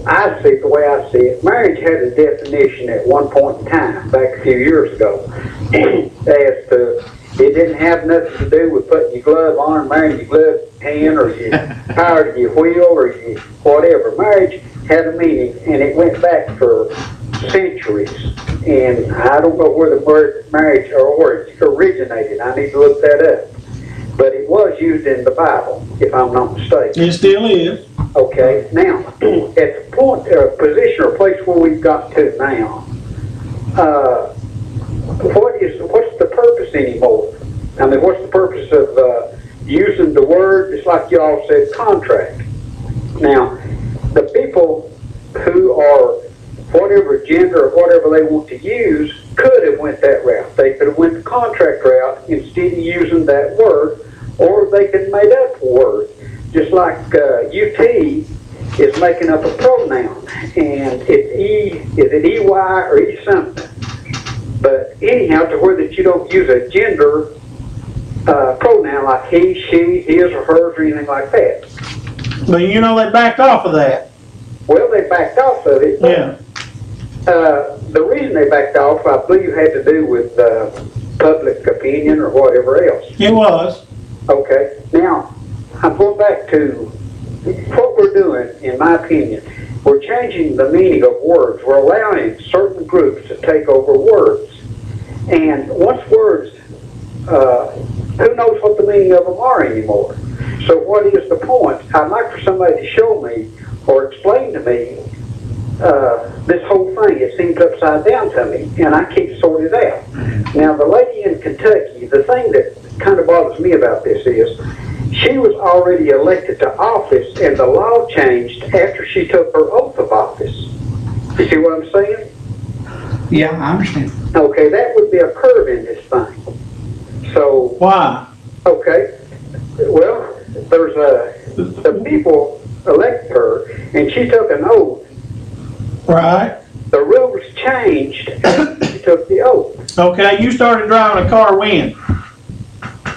I see, the way I see it, marriage had a definition at one point in time, back a few years ago, as to, it didn't have nothing to do with putting your glove on, or marrying your glove hand, or your power to your wheel, or your whatever. Marriage had a meaning, and it went back for centuries. And I don't know where the word marriage originated. I need to look that up. But it was used in the Bible, if I'm not mistaken. It still is. Okay, now, at the point, position or place where we've got to now, what's the purpose anymore? I mean, what's the purpose of using the word, just like y'all said, contract? Now, the people who are whatever gender or whatever they want to use could have went that route. They could have went the contract route instead of using that word, or they could have made up a word. Just like UT is making up a pronoun, and is it EY or E something? But anyhow, to where that you don't use a gender pronoun like he, she, his, or hers, or anything like that. But you know they backed off of that. Well, they backed off of it. Yeah. The reason they backed off, I believe, had to do with public opinion or whatever else. It was. Okay. Now, I'm going back to what we're doing, in my opinion. We're changing the meaning of words. We're allowing certain groups to take over words. And once words, who knows what the meaning of them are anymore? So what is the point? I'd like for somebody to show me or explain to me this whole thing. It seems upside down to me, and I can't sort it out. Now, the lady in Kentucky, the thing that kind of bothers me about this is she was already elected to office, and the law changed after she took her oath of office. You see what I'm saying? Yeah, I understand. Okay, that would be a curve in this thing. So why? Okay, well, there's the people elected her, and she took an oath. Right. The rules changed after she took the oath. Okay, you started driving a car when?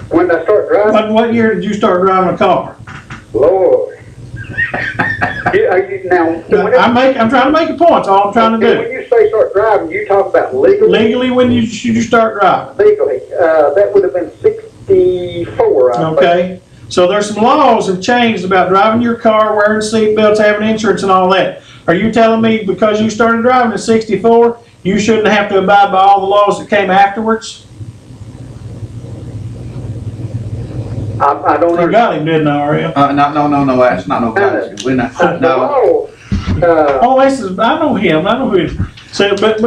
When did I start driving? What year did you start driving a car? Lord. I'm trying to make a point. That's all I'm trying to do. When you say start driving, you talk about legally? Legally, when you start driving? Legally. That would have been 64, I Okay. think. So there's some laws have changed about driving your car, wearing seatbelts, having insurance, and all that. Are you telling me because you started driving in '64, you shouldn't have to abide by all the laws that came afterwards? I don't know. You got him, didn't I, RL? No, that's not no gotcha. We're not, no. Oh, this is, I know him, I know who he is. So, but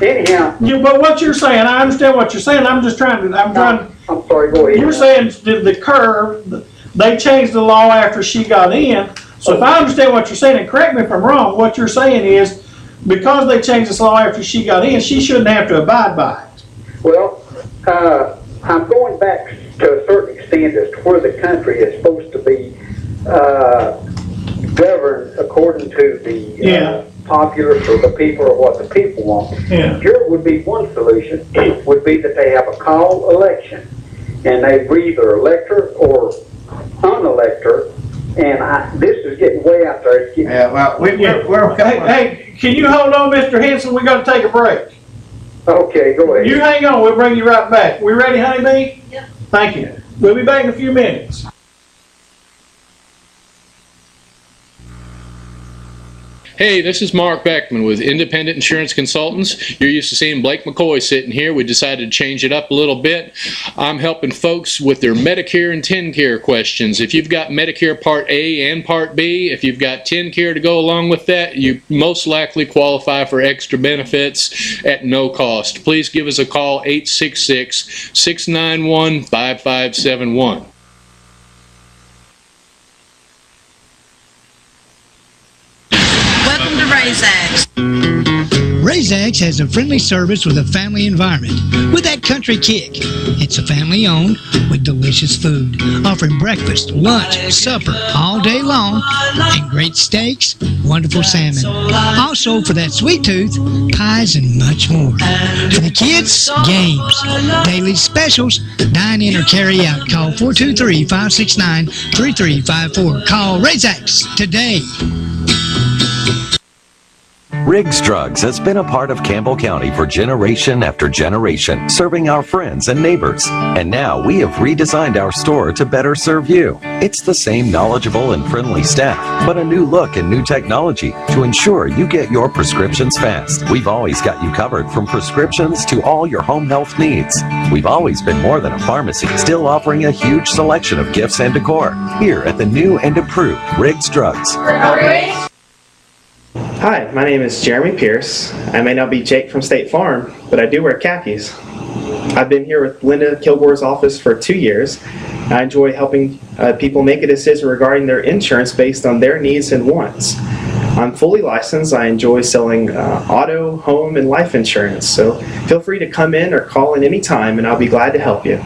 anyhow. Yeah, but what you're saying, I understand what you're saying, I'm sorry, go ahead. You're saying the curve, they changed the law after she got in. So if I understand what you're saying, and correct me if I'm wrong, what you're saying is, because they changed this law after she got in, she shouldn't have to abide by it. Well, I'm going back to a certain extent as to where the country is supposed to be governed according to the populace or the people or what the people want. Yeah. Here would be one solution, would be that they have a call election, and they either elect her or unelect her. And this is getting way out there. It's getting we're hey, can you hold on, Mr. Henson? We got to take a break. Okay, go ahead. You hang on. We'll bring you right back. We ready, honeybee? Yeah. Thank you. We'll be back in a few minutes. Hey, this is Mark Beckman with Independent Insurance Consultants. You're used to seeing Blake McCoy sitting here. We decided to change it up a little bit. I'm helping folks with their Medicare and TennCare questions. If you've got Medicare Part A and Part B, if you've got TennCare to go along with that, you most likely qualify for extra benefits at no cost. Please give us a call, 866-691-5571. Welcome to Razax. Razax has a friendly service with a family environment with that country kick. It's a family owned with delicious food, offering breakfast, lunch, supper all day long, and great steaks, wonderful salmon. Also, for that sweet tooth, pies and much more. For the kids, games, daily specials, dine in or carry out. Call 423-569-3354. Call Razax today. Riggs Drugs has been a part of Campbell County for generation after generation, serving our friends and neighbors. And now we have redesigned our store to better serve you. It's the same knowledgeable and friendly staff, but a new look and new technology to ensure you get your prescriptions fast. We've always got you covered from prescriptions to all your home health needs. We've always been more than a pharmacy, still offering a huge selection of gifts and decor here at the new and improved Riggs Drugs. Hi, my name is Jeremy Pierce. I may not be Jake from State Farm, but I do wear khakis. I've been here with Linda Kilgore's office for 2 years. I enjoy helping people make a decision regarding their insurance based on their needs and wants. I'm fully licensed. I enjoy selling auto, home, and life insurance. So feel free to come in or call in anytime, and I'll be glad to help you.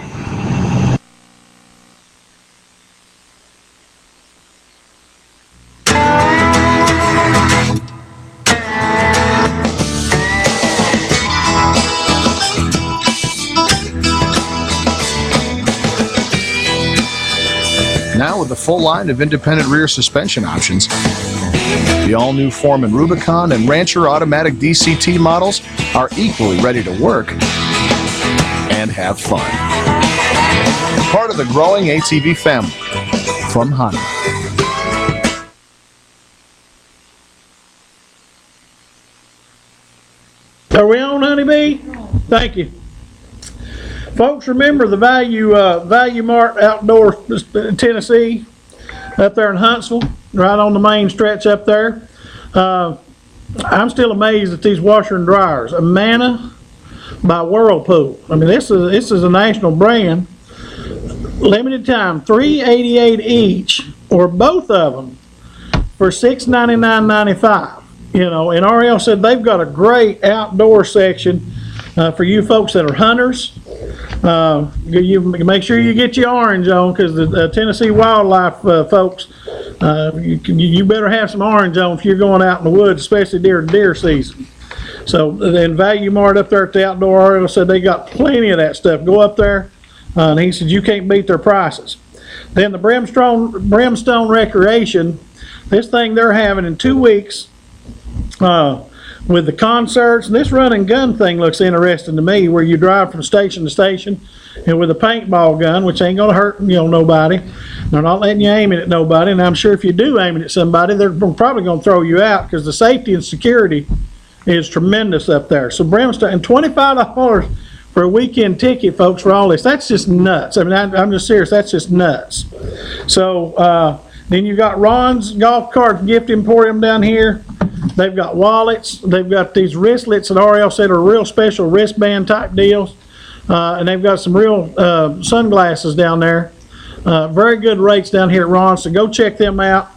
Now with a full line of independent rear suspension options, the all-new Foreman Rubicon and Rancher automatic DCT models are equally ready to work and have fun. Part of the growing ATV family from Honda. Are we on, Honeybee? Thank you. Folks, remember the Value Mart Outdoor Tennessee up there in Huntsville, right on the main stretch up there. I'm still amazed at these washer and dryers. Amana by Whirlpool. I mean, this is a national brand. Limited time, $388 each, or both of them, for $699.95. You know, and RL said they've got a great outdoor section for you folks that are hunters. You make sure you get your orange on, because the Tennessee wildlife folks, you better have some orange on if you're going out in the woods, especially during deer season. So then Value Mart up there at the outdoor RL said they got plenty of that stuff. Go up there, and he said you can't beat their prices. Then the Brimstone Recreation, this thing they're having in 2 weeks. With the concerts, and this run and gun thing looks interesting to me, where you drive from station to station, and with a paintball gun, which ain't gonna hurt nobody. They're not letting you aim it at nobody, and I'm sure if you do aim it at somebody, they're probably gonna throw you out, because the safety and security is tremendous up there. So Brimstone, and $25 for a weekend ticket, folks, for all this. That's just nuts. I mean, I'm just serious. That's just nuts. So then you got Ron's Golf Cart Gift Emporium down here. They've got wallets. They've got these wristlets that RL said are real special wristband type deals. And they've got some real sunglasses down there. Very good rates down here at Ron's, so go check them out.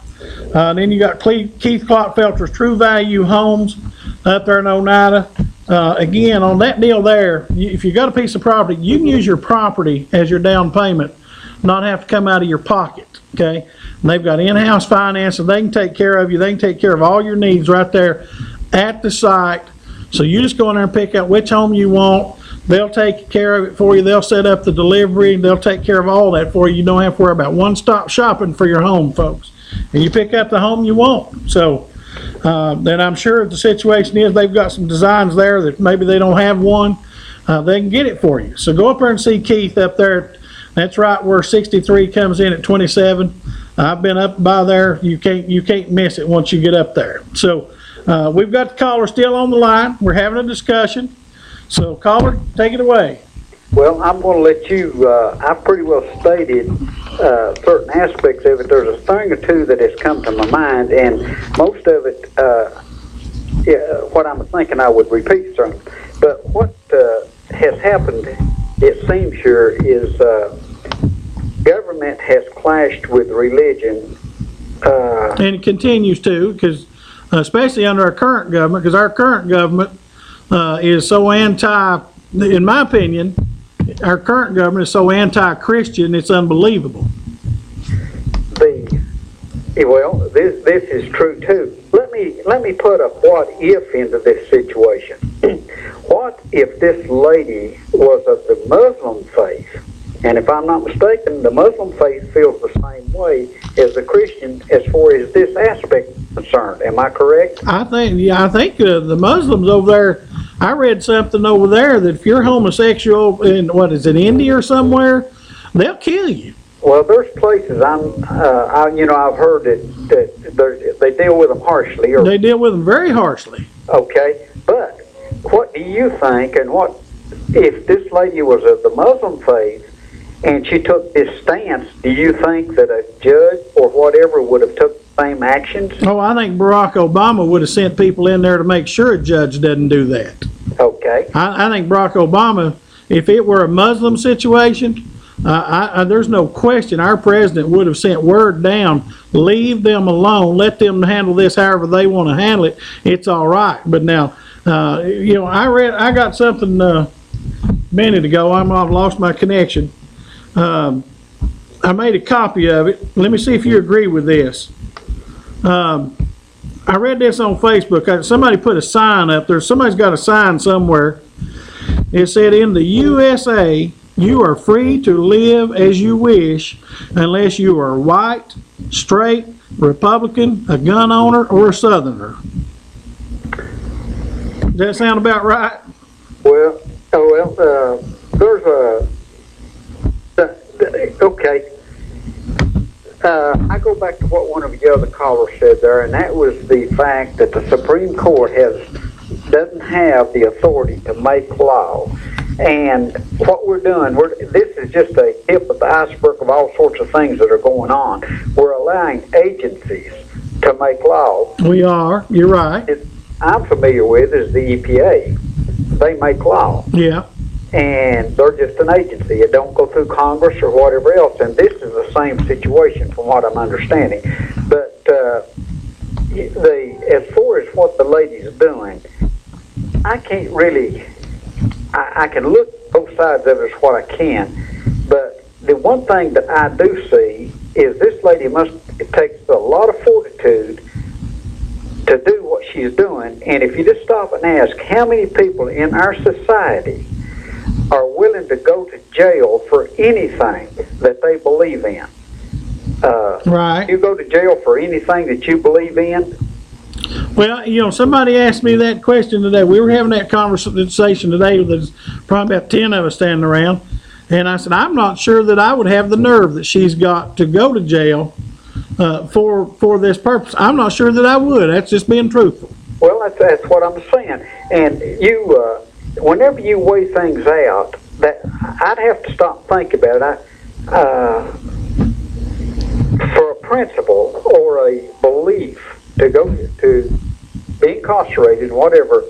Then you got Keith Clotfelter's True Value Homes up there in Oneida. Again, on that deal there, if you got a piece of property, you can use your property as your down payment, not have to come out of your pocket, okay? And they've got in-house financing. They can take care of you. They can take care of all your needs right there at the site. So you just go in there and pick out which home you want. They'll take care of it for you. They'll set up the delivery. They'll take care of all that for you. You don't have to worry about one-stop shopping for your home, folks. And you pick out the home you want. So then I'm sure the situation is they've got some designs there that maybe they don't have one. They can get it for you. So go up there and see Keith up there. That's right where 63 comes in at 27. I've been up by there. You can't miss it once you get up there. So we've got the caller still on the line. We're having a discussion. So caller, take it away. Well, I'm going to let you, I pretty well stated certain aspects of it. There's a thing or two that has come to my mind, and most of it, what I'm thinking I would repeat some. But what has happened, it seems here, is government has clashed with religion. And it continues to, because especially under our current government, because our current government is so in my opinion, our current government is so anti-Christian, it's unbelievable. Well, this is true too. Let me put a what if into this situation. What if this lady was of the Muslim faith? And if I'm not mistaken, the Muslim faith feels the same way as the Christian as far as this aspect concerned. Am I correct? I think the Muslims over there, I read something over there that if you're homosexual in, what is it, India or somewhere, they'll kill you. Well, there's places I've heard that they deal with them harshly. They deal with them very harshly. Okay, but what do you think, and what if this lady was of the Muslim faith and she took this stance, do you think that a judge or whatever would have took the same actions? Oh, I think Barack Obama would have sent people in there to make sure a judge doesn't do that. Okay. I think Barack Obama, if it were a Muslim situation, there's no question our president would have sent word down, leave them alone, let them handle this however they want to handle it. It's all right. But now, I got something a minute ago. I've lost my connection. I made a copy of it. Let me see if you agree with this. I read this on Facebook. Somebody put a sign up there. Somebody's got a sign somewhere. It said, in the USA, you are free to live as you wish unless you are white, straight, Republican, a gun owner, or a Southerner. Does that sound about right? Well, there's a... Okay. I go back to what one of the other callers said there, and that was the fact that the Supreme Court doesn't have the authority to make law. And what we're doing, this is just a tip of the iceberg of all sorts of things that are going on. We're allowing agencies to make law. We are. You're right. I'm familiar with is the EPA. They make law. Yeah. And they're just an agency. It don't go through Congress or whatever else. And this is the same situation from what I'm understanding. But as far as what the lady's doing, I can't really... I can look both sides of it as what I can, but the one thing that I do see is this lady it takes a lot of fortitude to do what she's doing, and if you just stop and ask how many people in our society are willing to go to jail for anything that they believe in. Right. You go to jail for anything that you believe in? Well, somebody asked me that question today. We were having that conversation today. There's probably about 10 of us standing around. And I said, I'm not sure that I would have the nerve that she's got to go to jail for this purpose. I'm not sure that I would. That's just being truthful. Well, that's what I'm saying. And you, whenever you weigh things out, that I'd have to stop and think about it. For a principle or a belief to go to be incarcerated, whatever,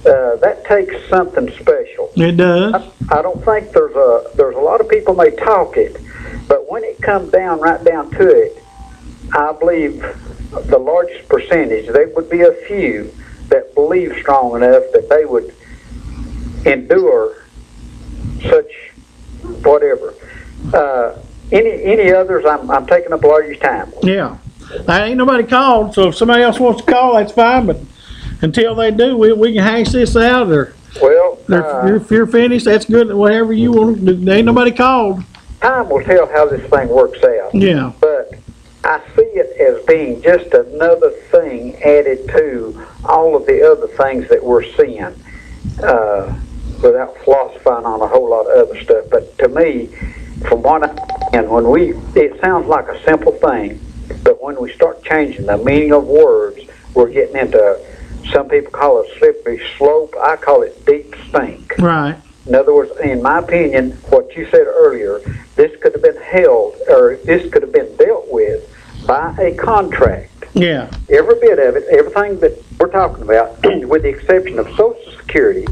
that takes something special. It does. I don't think there's a lot of people may talk it, but when it comes right down to it, I believe the largest percentage, there would be a few that believe strong enough that they would endure such whatever. Any others? I'm taking up a lot of your time. Yeah. Ain't nobody called, so if somebody else wants to call, that's fine. But until they do, we can hash this out. Or if you're finished, that's good. Whatever you want. Ain't nobody called. Time will tell how this thing works out. Yeah. But I see it as being just another thing added to all of the other things that we're seeing, without philosophizing on a whole lot of other stuff. But to me, from what it sounds like a simple thing. But when we start changing the meaning of words, we're getting into, some people call it slippery slope. I call it deep stink. Right. In other words, in my opinion, what you said earlier, this could have been this could have been dealt with by a contract. Yeah. Every bit of it, everything that we're talking about, with the exception of Social Security,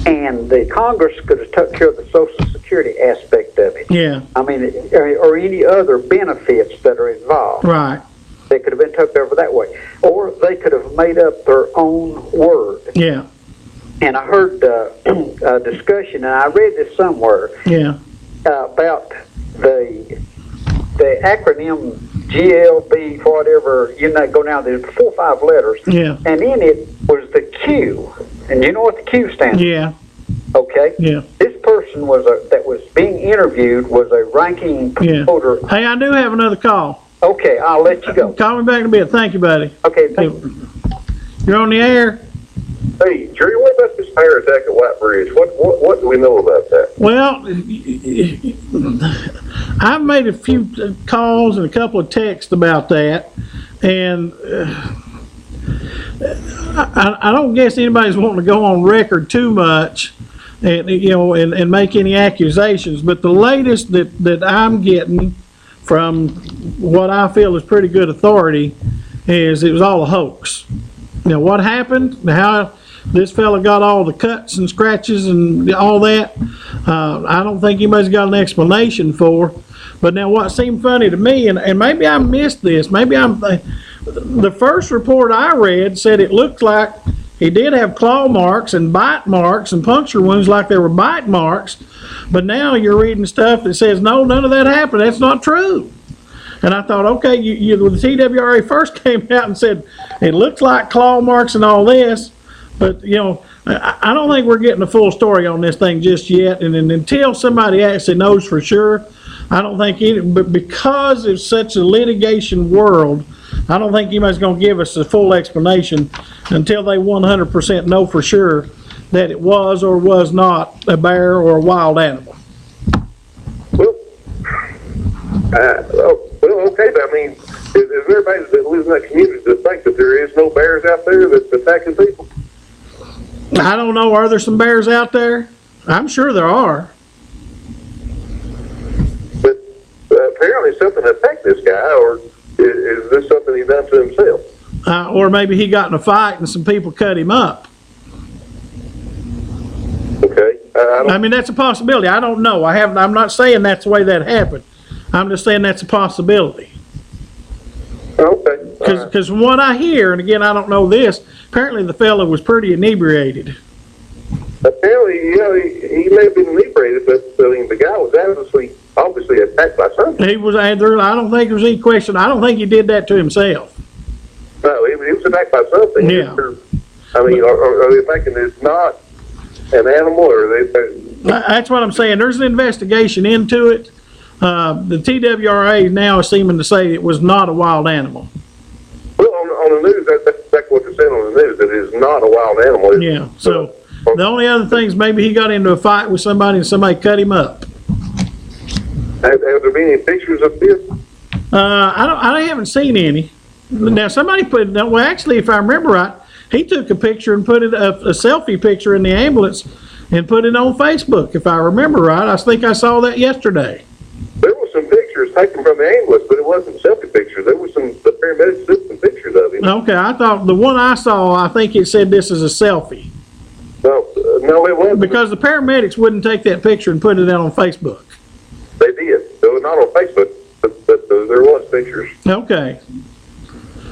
and the Congress could have took care of the Social Security aspect of it. Yeah. I mean, or any other benefits that are involved. Right. They could have been took over that way. Or they could have made up their own word. Yeah. And I heard a discussion, and I read this somewhere. Yeah. About the acronym GLB, whatever, go down, there's 4 or 5 letters. Yeah. And in it was the Q. And you know what the Q stands for? Yeah. Okay? Yeah. This person that was being interviewed was a ranking promoter. Hey, I do have another call. Okay, I'll let you go. Call me back in a bit. Thank you, buddy. Okay, thank you. You're on the air. Hey, Jerry, what about this fire attack at White Bridge? What do we know about that? Well, I've made a few calls and a couple of texts about that, and I don't guess anybody's wanting to go on record too much, and and make any accusations. But the latest that I'm getting from what I feel is pretty good authority is it was all a hoax. What happened? How this fella got all the cuts and scratches and all that, I don't think anybody's got an explanation for. But now what seemed funny to me, and maybe I missed this, the first report I read said it looked like he did have claw marks and bite marks and puncture wounds like there were bite marks. But now you're reading stuff that says, no, none of that happened. That's not true. And I thought, okay, the TWRA first came out and said, it looks like claw marks and all this. But, I don't think we're getting the full story on this thing just yet. And until somebody actually knows for sure, I don't think but because it's such a litigation world, I don't think anybody's going to give us a full explanation until they 100% know for sure that it was or was not a bear or a wild animal. Well, okay, but I mean, is everybody that lives in that community to think that there is no bears out there that's attacking people? I don't know. Are there some bears out there? I'm sure there are. But apparently something attacked this guy, or is this something he done to himself? Or maybe he got in a fight and some people cut him up. Okay. I mean, that's a possibility. I don't know. I'm not saying that's the way that happened. I'm just saying that's a possibility. Okay. Because from what I hear, and again, I don't know this, apparently the fellow was pretty inebriated. Apparently, he may have been inebriated, but I mean, the guy was obviously attacked by something. He was. I don't think there's any question. I don't think he did that to himself. No, he was attacked by something. Yeah. I mean, are they thinking it's not an animal, or are they? That's what I'm saying. There's an investigation into it. The TWRA now is seeming to say it was not a wild animal. Well, on the news, that's exactly what they're saying on the news, that it is not a wild animal. Yeah, so the only other thing is maybe he got into a fight with somebody and somebody cut him up. Have there been any pictures of this? I haven't seen any. Now, somebody well, actually, if I remember right, he took a picture and put it a selfie picture in the ambulance and put it on Facebook, if I remember right. I think I saw that yesterday. There were some pictures taken from the ambulance, but it wasn't selfie pictures. There were the paramedics took some pictures of him. Okay, I thought the one I saw, I think it said this is a selfie. No, it wasn't. Because the paramedics wouldn't take that picture and put it out on Facebook. They did. It was not on Facebook, but there was pictures. Okay.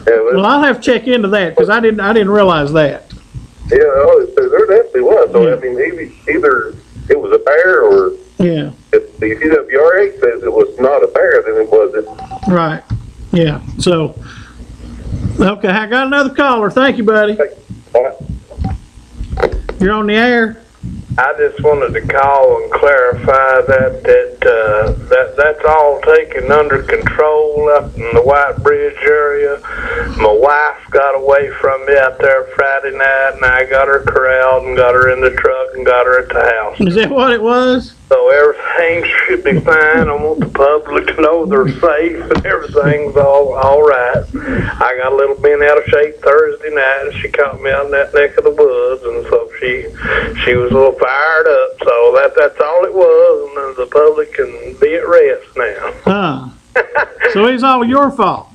Yeah, well, I'll have to check into that because I didn't realize that. Yeah, there definitely was. So, I mean, either it was a bear or if the TWRA says it was not a bear, then it wasn't. Right. Yeah. So, okay, I got another caller. Thank you, buddy. You're on the air. I just wanted to call and clarify that's all taken under control up in the White Bridge area. My wife got away from me out there Friday night, and I got her corralled and got her in the truck and got her at the house. Is that what it was? So everything should be fine. I want the public to know they're safe and everything's all right. I got a little bent out of shape Thursday night, and she caught me out in that neck of the woods, and so she was a little fired up. So that's all it was, and then the public can be at rest now. So it's all your fault.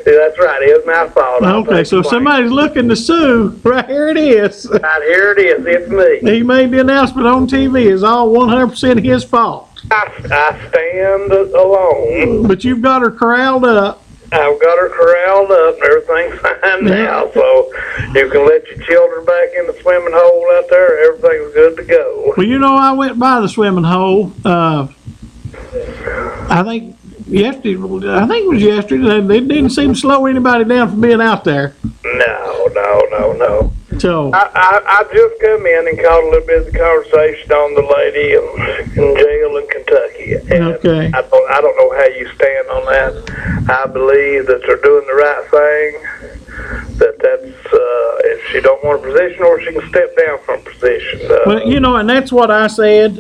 Yeah, that's right. It was my fault. Okay, so if somebody's looking to sue, right here it is. Right here it is. It's me. He made the announcement on TV. It's all 100% his fault. I stand alone. But you've got her corralled up. I've got her corralled up and everything's fine now, so you can let your children back in the swimming hole out there. Everything's good to go. Well, I went by the swimming hole. I think it was yesterday. They didn't seem to slow anybody down from being out there. No. So I just come in and caught a little bit of the conversation on the lady in jail in Kentucky. And Okay. I don't know how you stand on that. I believe that they're doing the right thing. If she don't want a position, or she can step down from a position. Well, you know, and that's what I said.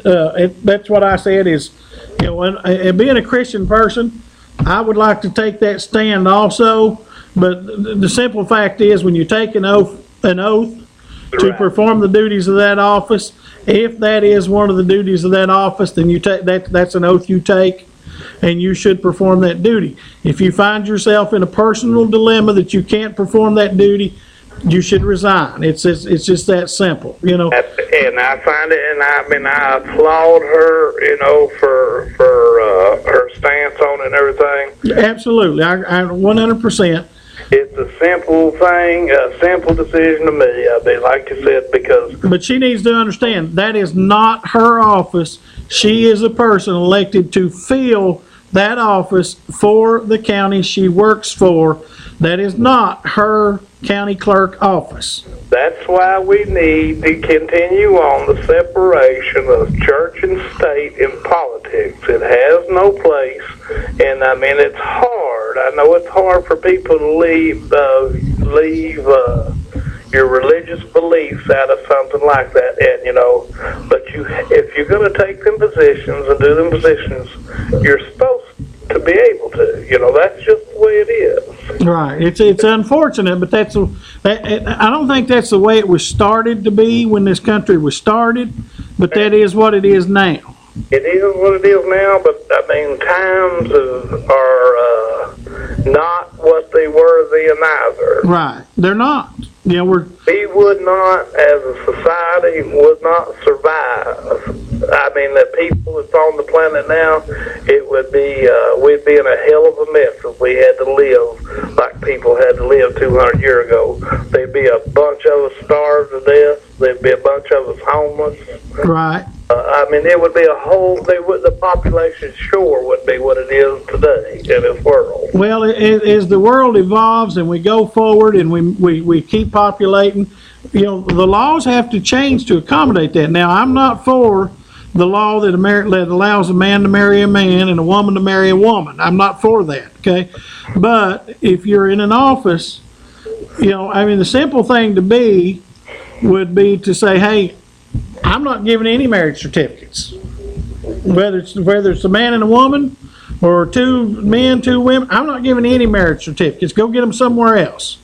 That's what I said is, you know, and being a Christian person, I would like to take that stand also. But the simple fact is, when you take an oath to perform the duties of that office, if that is one of the duties of that office, then you take that's an oath you take, and you should perform that duty. If you find yourself in a personal dilemma that you can't perform that duty, you should resign. It's just that simple, you know. And I find it, and I applaud her, you know, for her stance on it and everything. Absolutely, I 100%. It's a simple thing, a simple decision to me. I mean, like you said, because. But she needs to understand that is not her office. She is a person elected to fill that office for the county she works for. That is not her county clerk office. That's why we need to continue on the separation of church and state in politics. It has no place, and I mean, it's hard. I know it's hard for people to leave your religious beliefs out of something like that, and you know, but if you're going to take them positions and do them positions, you're supposed to be able to. You know, that's just the way it is. Right. It's unfortunate, but I don't think that's the way it was started to be when this country was started, but that is what it is now. It is what it is now, but I mean, times are not what they were then either. Right. They're not. Yeah, we would not, as a society, would not survive. I mean, the people that's on the planet now, it would be, we'd be in a hell of a mess if we had to live like people had to live 200 years ago. There'd be a bunch of us starved to death. There'd be a bunch of us homeless. Right. I mean, it would be the population sure would be what it is today in this world. Well, as the world evolves and we go forward and we keep populating, you know, the laws have to change to accommodate that. Now, I'm not for the law that allows a man to marry a man and a woman to marry a woman. I'm not for that, okay? But if you're in an office, you know, I mean, the simple thing to be would be to say, hey, I'm not giving any marriage certificates. Whether it's a man and a woman or 2 men, 2 women, I'm not giving any marriage certificates. Go get them somewhere else.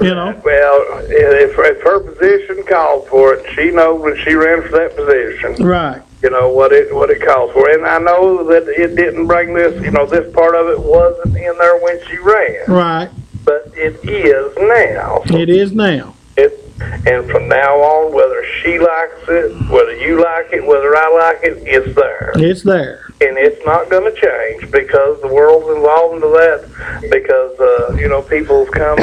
You know? Well, if her position called for it, she knows when she ran for that position. Right. You know, what it calls for. And I know that it didn't bring this, you know, this part of it wasn't in there when she ran. Right. But it is now. So it is now. And from now on, whether she likes it, whether you like it, whether I like it, it's there. It's there. And it's not going to change because the world's evolving to that. Because, you know, people's come,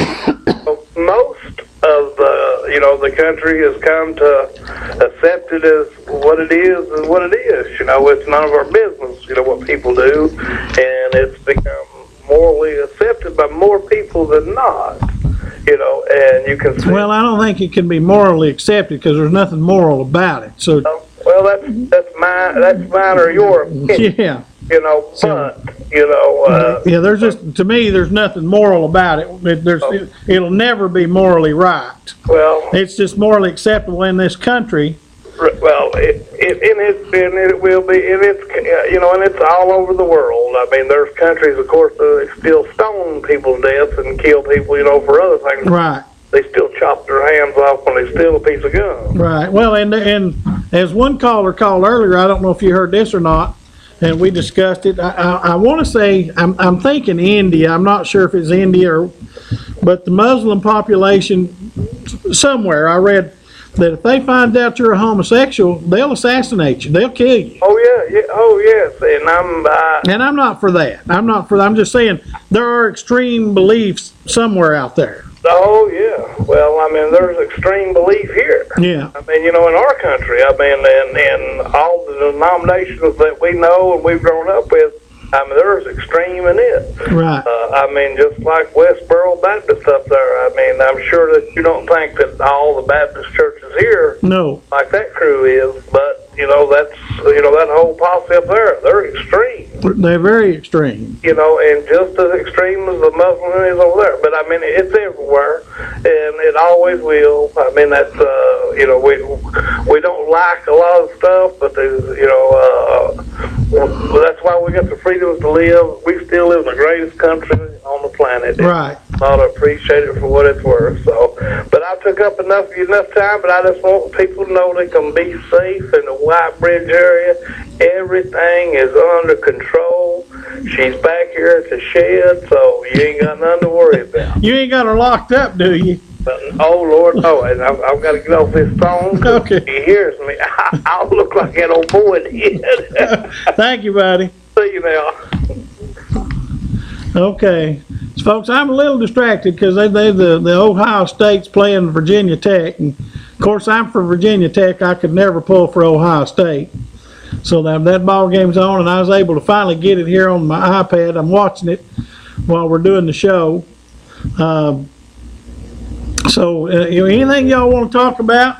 most of the country has come to accept it as what it is and what it is. You know, it's none of our business, you know, what people do. And it's become morally accepted by more people than not. You know, and you can see. Well, I don't think it can be morally accepted because there's nothing moral about it. So. Well, that's mine or your opinion. Yeah. You know, but you know. Yeah, there's just, to me, there's nothing moral about it. It'll never be morally right. Well, it's just morally acceptable in this country. Well, it will be, and it's, you know, and it's all over the world. I mean, there's countries, of course, that still stone people to death and kill people, you know, for other things. Right. They still chop their hands off when they steal a piece of gum. Right. Well, and as one caller called earlier, I don't know if you heard this or not, and we discussed it. I want to say, I'm thinking India. I'm not sure if it's India but the Muslim population somewhere, I read that if they find out you're a homosexual, they'll assassinate you. They'll kill you. Oh yeah. Oh yes. And I'm not for that. I'm just saying there are extreme beliefs somewhere out there. Oh yeah. Well, I mean, there's extreme belief here. Yeah. I mean, you know, in our country, I mean, and all the denominations that we know and we've grown up with, I mean, there's extreme in it. Right. I mean, just like Westboro Baptist up there. I mean, I'm sure that you don't think that all the Baptist churches here, no, like that crew is, but that's, that whole policy up there, they're extreme. They're very extreme. And just as extreme as the Muslim is over there. But I mean, it's everywhere, and it always will. I mean, that's we don't like a lot of stuff, but that's why we got the freedoms to live. We still live in the greatest country on the planet. Right. Ought to appreciate it for what it's worth. So, but I took up enough time, but I just want people to know they can be safe in the White Bridge area. Everything is under control. She's back here at the shed, so you ain't got nothing to worry about. You ain't got her locked up, do you? Oh, Lord, no. And I've got to get off this phone. Okay. He hears me. I'll look like that old boy did. Thank you, buddy. See you now. Okay. So, folks, I'm a little distracted because the Ohio State's playing Virginia Tech. And, of course, I'm for Virginia Tech. I could never pull for Ohio State. So that ball game's on, and I was able to finally get it here on my iPad. I'm watching it while we're doing the show. So anything y'all want to talk about?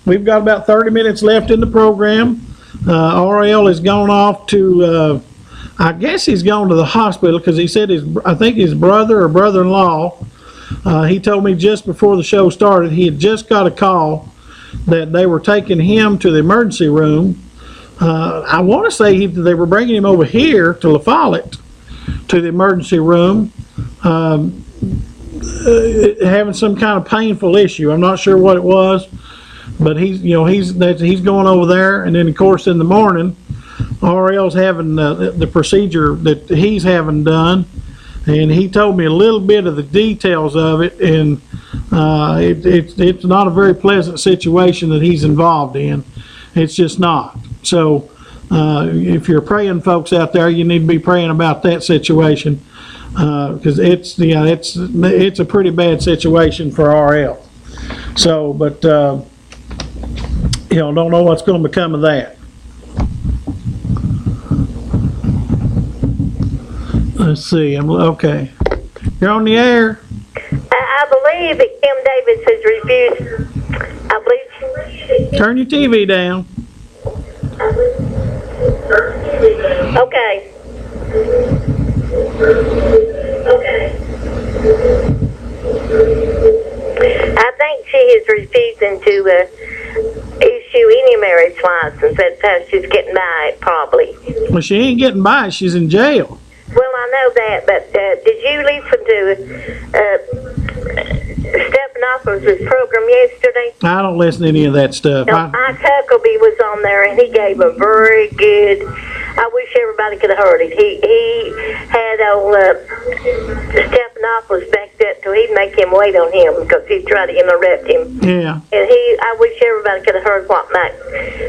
We've got about 30 minutes left in the program. RL has gone off to, I guess he's gone to the hospital because he said I think his brother or brother-in-law, he told me just before the show started, he had just got a call that they were taking him to the emergency room. I want to say they were bringing him over here to La Follette to the emergency room, having some kind of painful issue. I'm not sure what it was, but he's going over there, and then of course in the morning, RL's having the procedure that he's having done, and he told me a little bit of the details of it, and it's not a very pleasant situation that he's involved in. It's just not. So if you're praying folks out there, you need to be praying about that situation because it's a pretty bad situation for RL. So, but don't know what's going to become of that. Let's see. Okay. You're on the air. I believe that Kim Davis has refused. I believe. Turn your TV down. Okay. I think she is refusing to issue any marriage license. That's how she's getting by it, probably. Well, she ain't getting by it. She's in jail. Well, I know that, but did you listen to Stephanopoulos' program yesterday? I don't listen to any of that stuff. Ike Huckabee was on there, and he gave a very good. I wish everybody could have heard it. He had old Stephanopoulos backed up, so he'd make him wait on him because he'd try to interrupt him. Yeah. And I wish everybody could have heard what Mike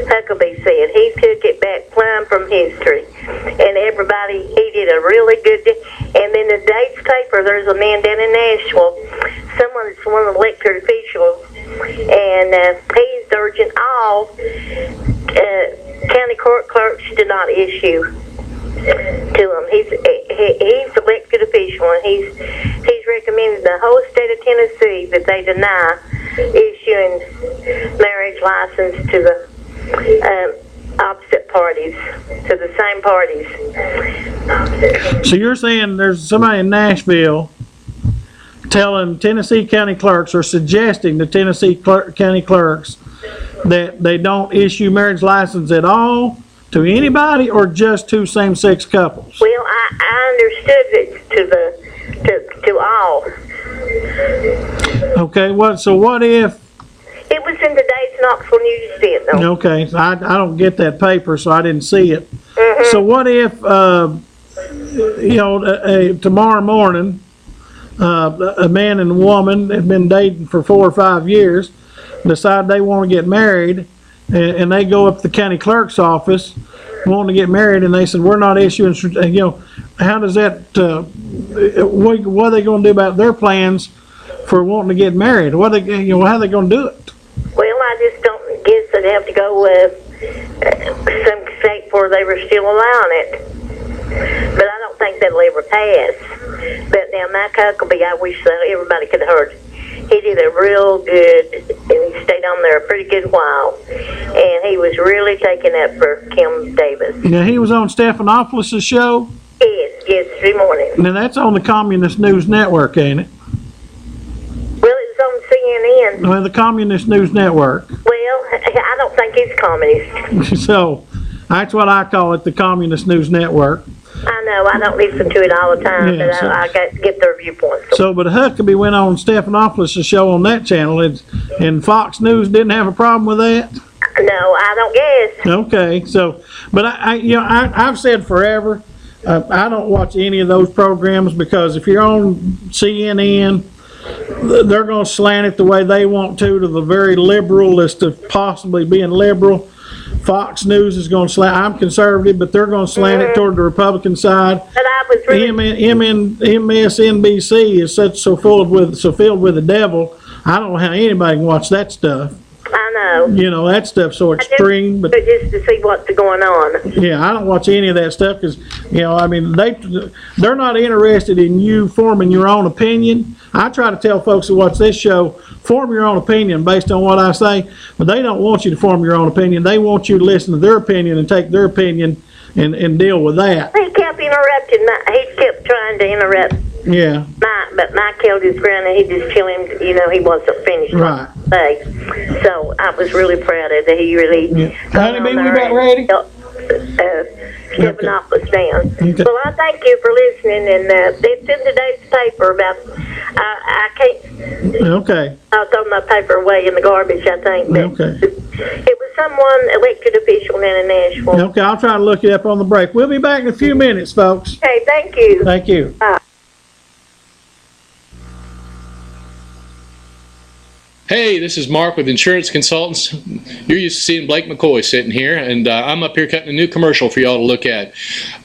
Huckabee said. He took it back plumb from history, and he did a really good. And in the Dates paper, there's a man down in Nashville, one of the elected officials, and he's urging all county court clerks to not issue to him. He's elected official, and he's recommended the whole state of Tennessee that they deny issuing marriage license to the opposite parties, to the same parties. So you're saying there's somebody in Nashville telling Tennessee county clerks or suggesting to Tennessee county clerks that they don't issue marriage license at all to anybody or just to same-sex couples? Well, I understood it to all. Okay, so what if? It was in today's Knoxville News, though. Okay, so I don't get that paper, so I didn't see it. Mm-hmm. So what if, tomorrow morning, a man and a woman have been dating for 4 or 5 years, decide they want to get married, and they go up to the county clerk's office wanting to get married, and they said, we're not issuing, how does that, what are they going to do about their plans for wanting to get married? How are they going to do it? Well, I just don't guess they'd have to go some state where they were still allowing it. But I don't think that'll ever pass. But now, Mike Huckabee, I wish everybody could have heard he did a real good, and he stayed on there a pretty good while. And he was really taking up for Kim Davis. Now, he was on Stephanopoulos' show. Yes, yesterday morning. Now, that's on the Communist News Network, ain't it? Well, it was on CNN. Well, the Communist News Network. Well, I don't think he's communist. So, that's what I call it, the Communist News Network. I know, I don't listen to it all the time, Yeah, but so- I got to get their viewpoints. So, but Huckabee went on Stephanopoulos' show on that channel, and Fox News didn't have a problem with that? No, I don't guess. Okay, so, but I've said forever, I don't watch any of those programs because if you're on CNN, they're going to slant it the way they want to the very liberal as to possibly being liberal. Fox News is going to slant. I'm conservative, but they're going to slant it toward the Republican side. But I was really... MSNBC is so filled with the devil. I don't know how anybody can watch that stuff. I know. You know, that stuff's so extreme. But just to see what's going on. yeah, I don't watch any of that stuff because, I mean, they're not interested in you forming your own opinion. I try to tell folks who watch this show, form your own opinion based on what I say, but they don't want you to form your own opinion. They want you to listen to their opinion and take their opinion and deal with that. He kept interrupting. He kept trying to interrupt. Yeah. But Mike held his ground, and he just told him, he wasn't finished. Right. So I was really proud of that. He really. Honey, we about ready? Stephanopoulos down. Okay. Well, I thank you for listening, and it's in today's paper about. I can't. Okay. I'll throw my paper away in the garbage, I think. But Okay. it was someone elected official in Nashville. Okay, I'll try to look it up on the break. We'll be back in a few minutes, folks. Okay, thank you. Thank you. Bye. Hey, this is Mark with Insurance Consultants. You're used to seeing Blake McCoy sitting here, and I'm up here cutting a new commercial for y'all to look at.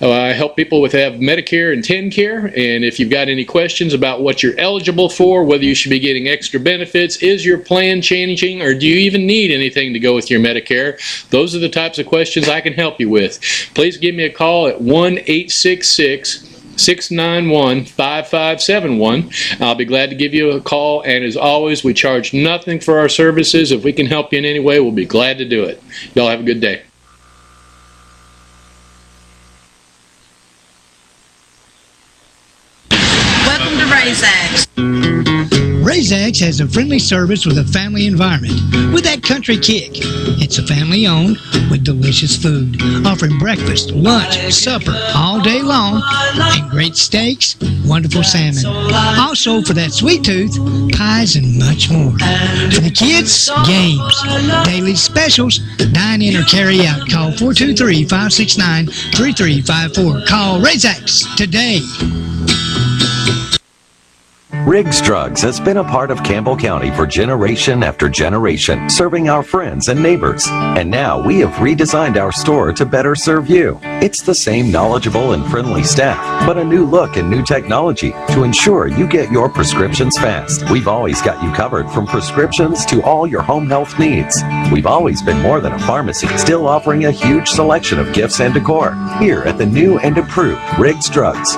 I help people have Medicare and TennCare, and if you've got any questions about what you're eligible for, whether you should be getting extra benefits, is your plan changing, or do you even need anything to go with your Medicare? Those are the types of questions I can help you with. Please give me a call at 1-866-691-5571. I'll be glad to give you a call, and as always, we charge nothing for our services. If we can help you in any way, we'll be glad to do it. Y'all have a good day. Welcome to Razax. Razax has a friendly service with a family environment with that country kick. It's a family owned with delicious food, offering breakfast, lunch, supper all day long, and great steaks, wonderful salmon. Also, for that sweet tooth, pies and much more. For the kids, games, daily specials, dine in or carry out. Call 423-569-3354. Call Razax today. Riggs Drugs has been a part of Campbell County for generation after generation, serving our friends and neighbors. And now we have redesigned our store to better serve you. It's the same knowledgeable and friendly staff, but a new look and new technology to ensure you get your prescriptions fast. We've always got you covered from prescriptions to all your home health needs. We've always been more than a pharmacy, still offering a huge selection of gifts and decor. Here at the new and improved Riggs Drugs.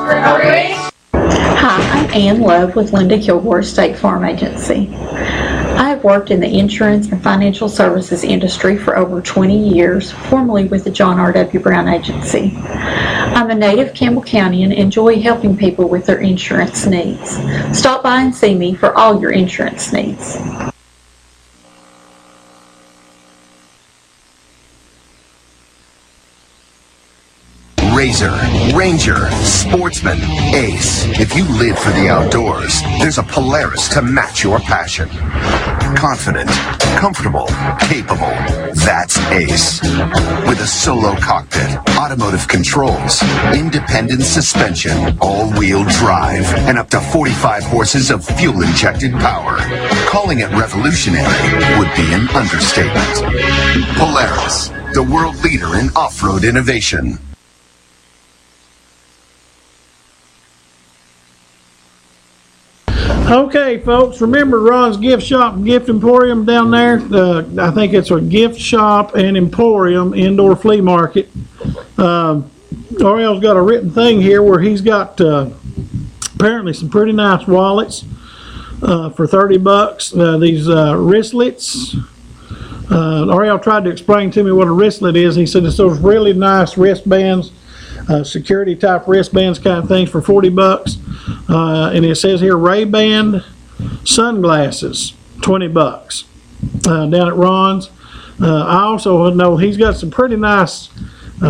Hi, I'm Ann Love with Linda Kilgore State Farm Agency. I have worked in the insurance and financial services industry for over 20 years, formerly with the John R.W. Brown Agency. I'm a native Campbell County and enjoy helping people with their insurance needs. Stop by and see me for all your insurance needs. Razor, Ranger, Sportsman, Ace. If you live for the outdoors, there's a Polaris to match your passion. Confident, comfortable, capable. That's Ace. With a solo cockpit, automotive controls, independent suspension, all-wheel drive, and up to 45 horses of fuel-injected power. Calling it revolutionary would be an understatement. Polaris, the world leader in off-road innovation. Okay, folks, remember Ron's Gift Shop and Gift Emporium down there? I think it's a gift shop and emporium indoor flea market. Ariel's got a written thing here where he's got apparently some pretty nice wallets. for $30. These wristlets. Ariel tried to explain to me what a wristlet is. He said it's those really nice wristbands, security type wristbands kind of things for $40. And it says here Ray-Ban sunglasses, $20 down at Ron's. I also know he's got some pretty nice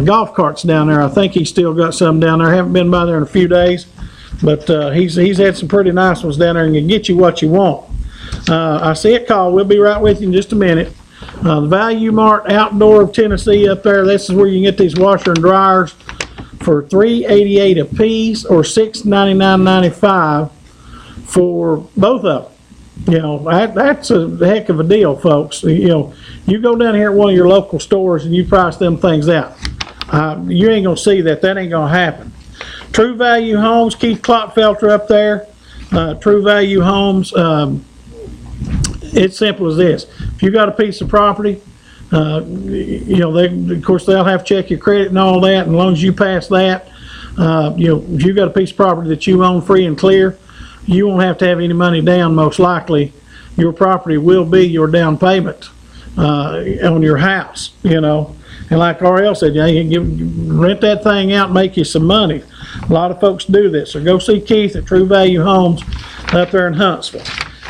golf carts down there. I think he's still got some down there. I haven't been by there in a few days, but he's had some pretty nice ones down there and can get you what you want. I see it called. We'll be right with you in just a minute. The Value Mart Outdoor of Tennessee up there. This is where you can get these washer and dryers for $3.88 a piece or $699.95 for both of them. You know, that's a heck of a deal, folks. You know, you go down here at one of your local stores and you price them things out. You ain't gonna see that. That ain't gonna happen. True Value Homes, Keith Klopfelter up there. True Value Homes. It's simple as this. If you got a piece of property, you know, of course they'll have to check your credit and all that. And as long as you pass that, you know, if you got a piece of property that you own free and clear, you won't have to have any money down. Most likely, your property will be your down payment on your house. You know, and like Ariel said, you can rent that thing out and make you some money. A lot of folks do this. So go see Keith at True Value Homes up there in Huntsville.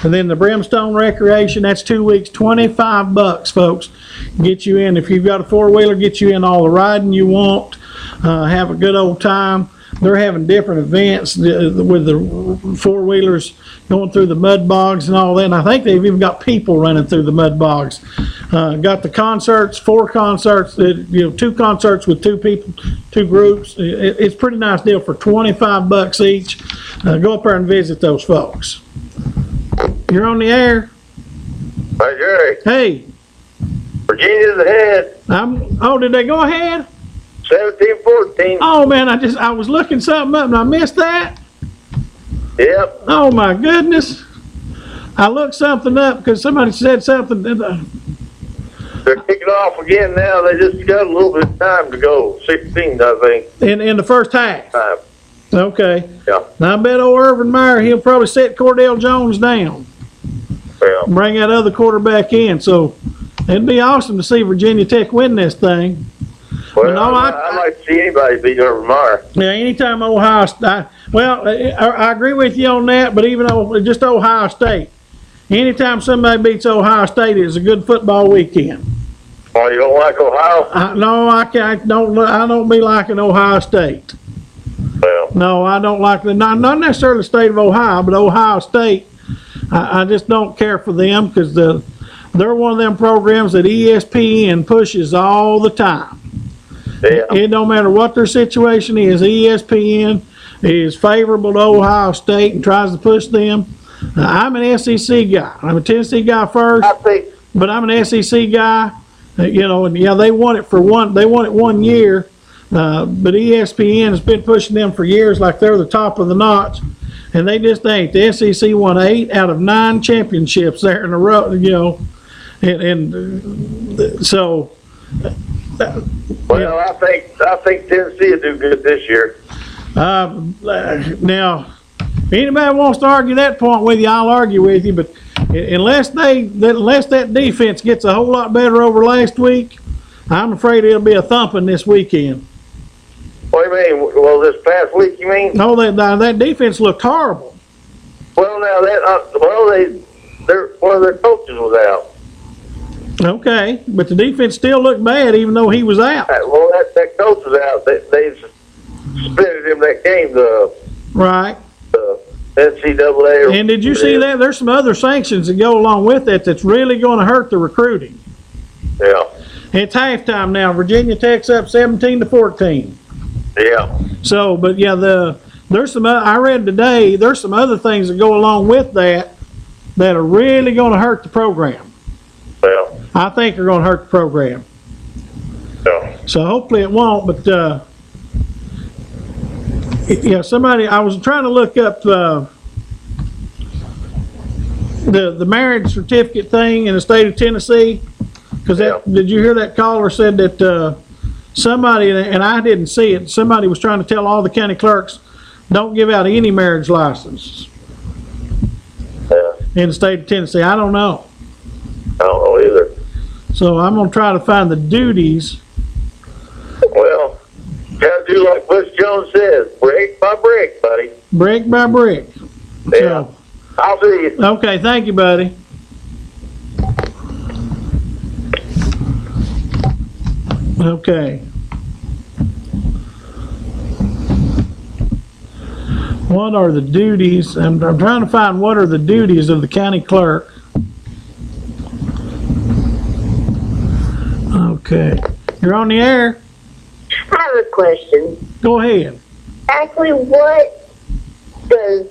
And then the Brimstone Recreation, that's 2 weeks, $25, folks. Get you in. If you've got a four-wheeler, get you in all the riding you want. Have a good old time. They're having different events with the four-wheelers going through the mud bogs and all that. And I think they've even got people running through the mud bogs. Got the concerts, 4 concerts, you know, 2 concerts with 2 people, 2 groups. It's a pretty nice deal for $25 each. Go up there and visit those folks. You're on the air. Hi, Jerry. Hey. Virginia's ahead. Oh, did they go ahead? 17-14. Oh man, I was looking something up and I missed that. Yep. Oh my goodness. I looked something up because somebody said something. They're kicking off again now. They just got a little bit of time to go. 16, I think. In the first half. Time. Okay. Yeah. Now I bet old Irvin Meyer, he'll probably set Cordell Jones down. Yeah. Bring that other quarterback in. So it'd be awesome to see Virginia Tech win this thing. Well, no, I'd like to see anybody beat Urban Meyer. Yeah, anytime Ohio State. Well, I agree with you on that, but even though just Ohio State, anytime somebody beats Ohio State, it's a good football weekend. Oh, you don't like Ohio? No, I don't be liking Ohio State. Well, no, I don't like not necessarily the state of Ohio, but Ohio State. I just don't care for them because they're one of them programs that ESPN pushes all the time. Yeah. It don't matter what their situation is. ESPN is favorable to Ohio State and tries to push them. I'm an SEC guy. I'm a Tennessee guy first, but I'm an SEC guy. You know, and yeah, they won it 1 year, but ESPN has been pushing them for years like they're the top of the notch, and they just ain't. The SEC won 8 out of 9 championships there in a row. You know, and so. Well, I think Tennessee will do good this year. Now, if anybody wants to argue that point with you, I'll argue with you. But unless that defense gets a whole lot better over last week, I'm afraid it'll be a thumping this weekend. What do you mean? Well, this past week, you mean? No, that defense looked horrible. Well, now one of their coaches was out. Okay, but the defense still looked bad even though he was out. Well, that coach was out. They suspended him that game. Right. The NCAA. And did you see that? There's some other sanctions that go along with that that's really going to hurt the recruiting. Yeah. It's halftime now. Virginia Tech's up 17-14. Yeah. So, but yeah, there's some. I read today. There's some other things that go along with that are really going to hurt the program. Well, I think they're going to hurt the program. Yeah. So hopefully it won't. But yeah, I was trying to look up the marriage certificate thing in the state of Tennessee. Because did you hear that caller said that somebody, and I didn't see it, somebody was trying to tell all the county clerks, don't give out any marriage licenses. Yeah. in the state of Tennessee? I don't know. I don't know either. So I'm gonna try to find the duties. Well, gotta do like Bush Jones says, brick by brick, buddy. Brick by brick. Yeah. I'll see you. Okay, thank you, buddy. Okay. What are the duties? I'm trying to find what are the duties of the county clerk. Okay. You're on the air. I have a question. Go ahead. Actually, what does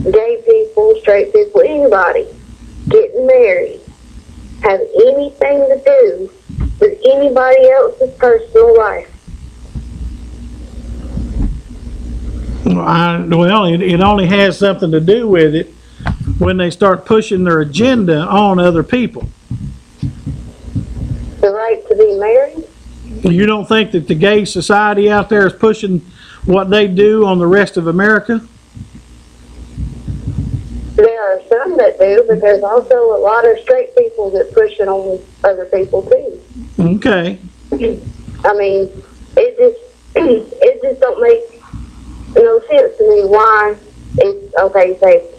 gay people, straight people, anybody getting married have anything to do with anybody else's personal life? Well, it only has something to do with it when they start pushing their agenda on other people. The right to be married? You don't think that the gay society out there is pushing what they do on the rest of America? There are some that do, but there's also a lot of straight people that push it on other people too. Okay. I mean, it just don't make no sense to me why it's okay. Say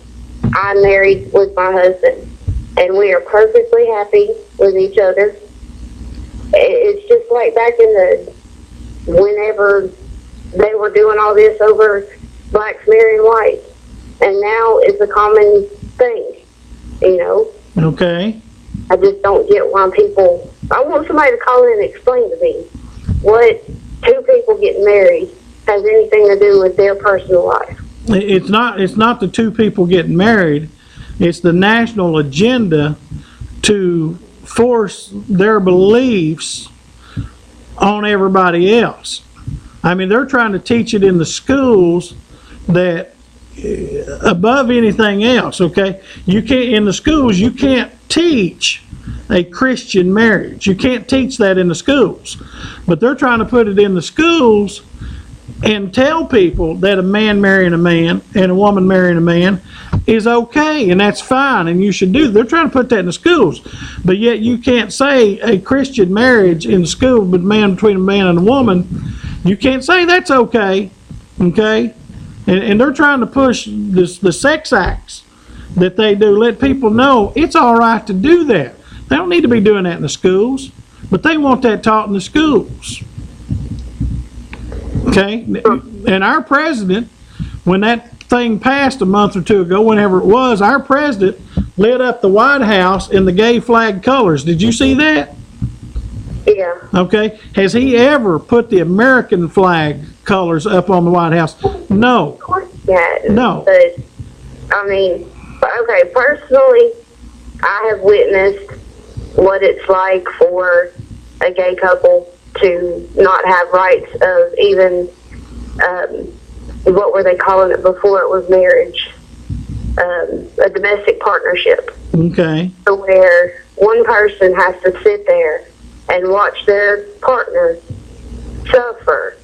I'm married with my husband, and we are perfectly happy with each other. It's just like back in whenever they were doing all this over blacks marrying whites, and now it's a common thing, you know. Okay. I just don't get why people. I want somebody to call in and explain to me what two people getting married has anything to do with their personal life. It's not the two people getting married. It's the national agenda to force their beliefs on everybody else. I mean, they're trying to teach it in the schools that above anything else, okay? You can't, in the schools, you can't teach a Christian marriage. You can't teach that in the schools. But they're trying to put it in the schools and tell people that a man marrying a man and a woman marrying a man is okay and that's fine and you should do. They're trying to put that in the schools, but yet you can't say a Christian marriage in the school between a man and a woman. You can't say that's okay, okay? And they're trying to push the sex acts that they do. Let people know it's all right to do that. They don't need to be doing that in the schools, but they want that taught in the schools. Okay, and our president, when that thing passed a month or two ago, whenever it was, our president lit up the White House in the gay flag colors. Did you see that? Yeah. Okay, has he ever put the American flag colors up on the White House? No. Of course he has. No. But, I mean, okay, personally, I have witnessed what it's like for a gay couple to not have rights of even, what were they calling it before it was marriage? A domestic partnership. Okay. Where one person has to sit there and watch their partner suffer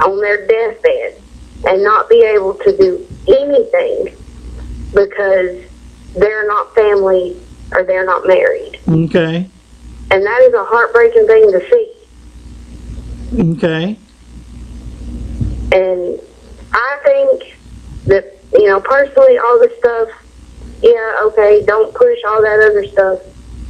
on their deathbed and not be able to do anything because they're not family or they're not married. Okay. And that is a heartbreaking thing to see. Okay. And I think that, personally, all this stuff, yeah, okay, don't push all that other stuff,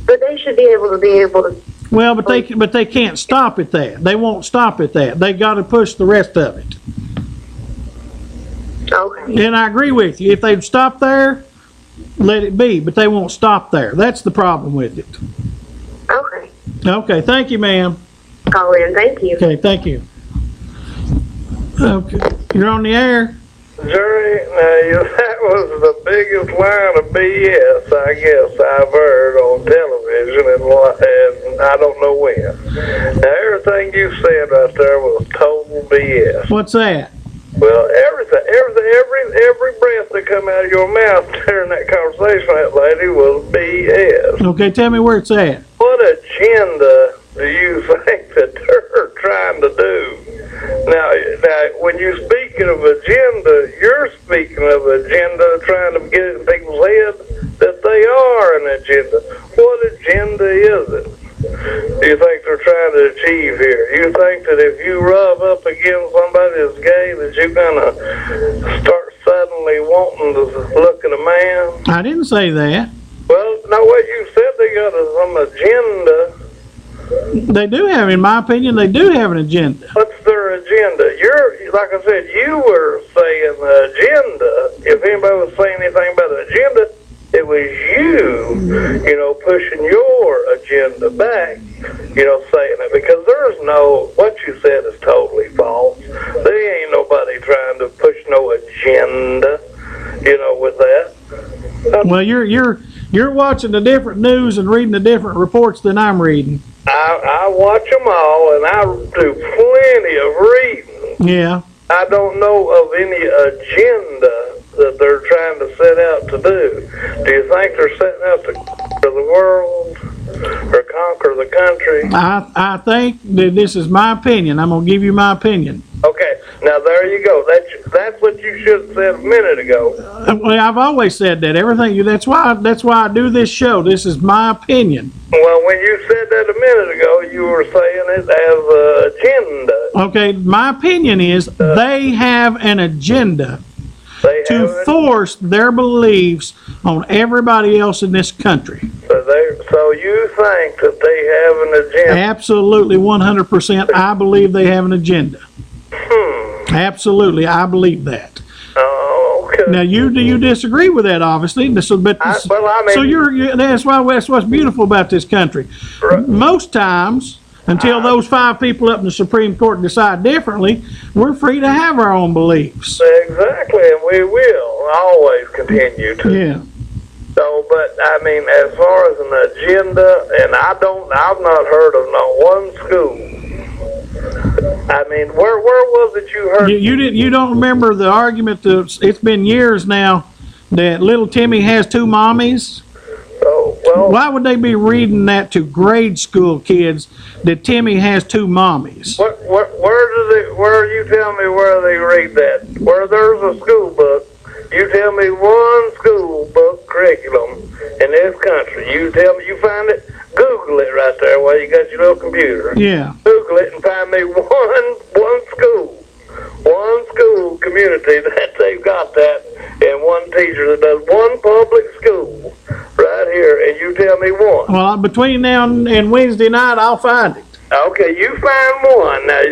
but they should be able to. Well, but they can't stop at that. They won't stop at that. They got to push the rest of it. Okay. And I agree with you. If they'd stop there, let it be, but they won't stop there. That's the problem with it. Okay. Okay, thank you, ma'am. Call in, thank you. Okay, thank you. Okay, you're on the air. Jerry, now that was the biggest line of BS I guess I've heard on television and I don't know when. Now everything you said right there was total BS. What's that? Well, every breath that come out of your mouth during that conversation with that lady was BS. Okay, tell me where it's at. What agenda do you think that they're trying to do? Now, when you're speaking of agenda, you're speaking of agenda trying to get it in people's heads that an agenda. What agenda is it? Do you think they're trying to achieve here? You think that if you rub up against somebody that's gay, that you're gonna start suddenly wanting to look at a man? I didn't say that. Well, no, what you said, they got some agenda. They do have, in my opinion, they do have an agenda. What's their agenda? You're, like I said, you were saying the agenda. If anybody was saying anything about the agenda, it was you know, pushing your agenda back, you know, saying it. Because there's no, what you said is totally false. There ain't nobody trying to push no agenda, you know, with that. Well, you're watching the different news and reading the different reports than I'm reading. I watch them all, and I do plenty of reading. Yeah. I don't know of any agenda that they're trying to set out to do. Do you think they're setting out to conquer the world or conquer the country? I think that this is my opinion. I'm going to give you my opinion. Okay, now there you go. That's what you should have said a minute ago. Well, I've always said that. Everything. That's why I do this show. This is my opinion. Well, when you said that a minute ago, you were saying it as an agenda. Okay, my opinion is they have an agenda to force their beliefs on everybody else in this country. So you think that they have an agenda? Absolutely, 100%. I believe they have an agenda. Absolutely, I believe that. Oh, okay. Now, you disagree with that, obviously. So, that's what's beautiful about this country. Most times, until those 5 people up in the Supreme Court decide differently, we're free to have our own beliefs. Exactly, and we will always continue to. Yeah. So, but I mean, as far as an agenda, and I've not heard of no one school. I mean, where was it you heard? You don't remember the argument it's been years now that little Timmy has 2 mommies? Oh, well. Why would they be reading that to grade school kids that Timmy has 2 mommies? Where you tell me where they read that? Where there's a school book, you tell me one school book curriculum in this country. You tell me, you find it, Google it right there while you got your little computer. Yeah. Google it and find me one school community that they've got that, and one teacher that does one public school right here, and you tell me one. Well, between now and Wednesday night, I'll find it. Okay, you find one. Now,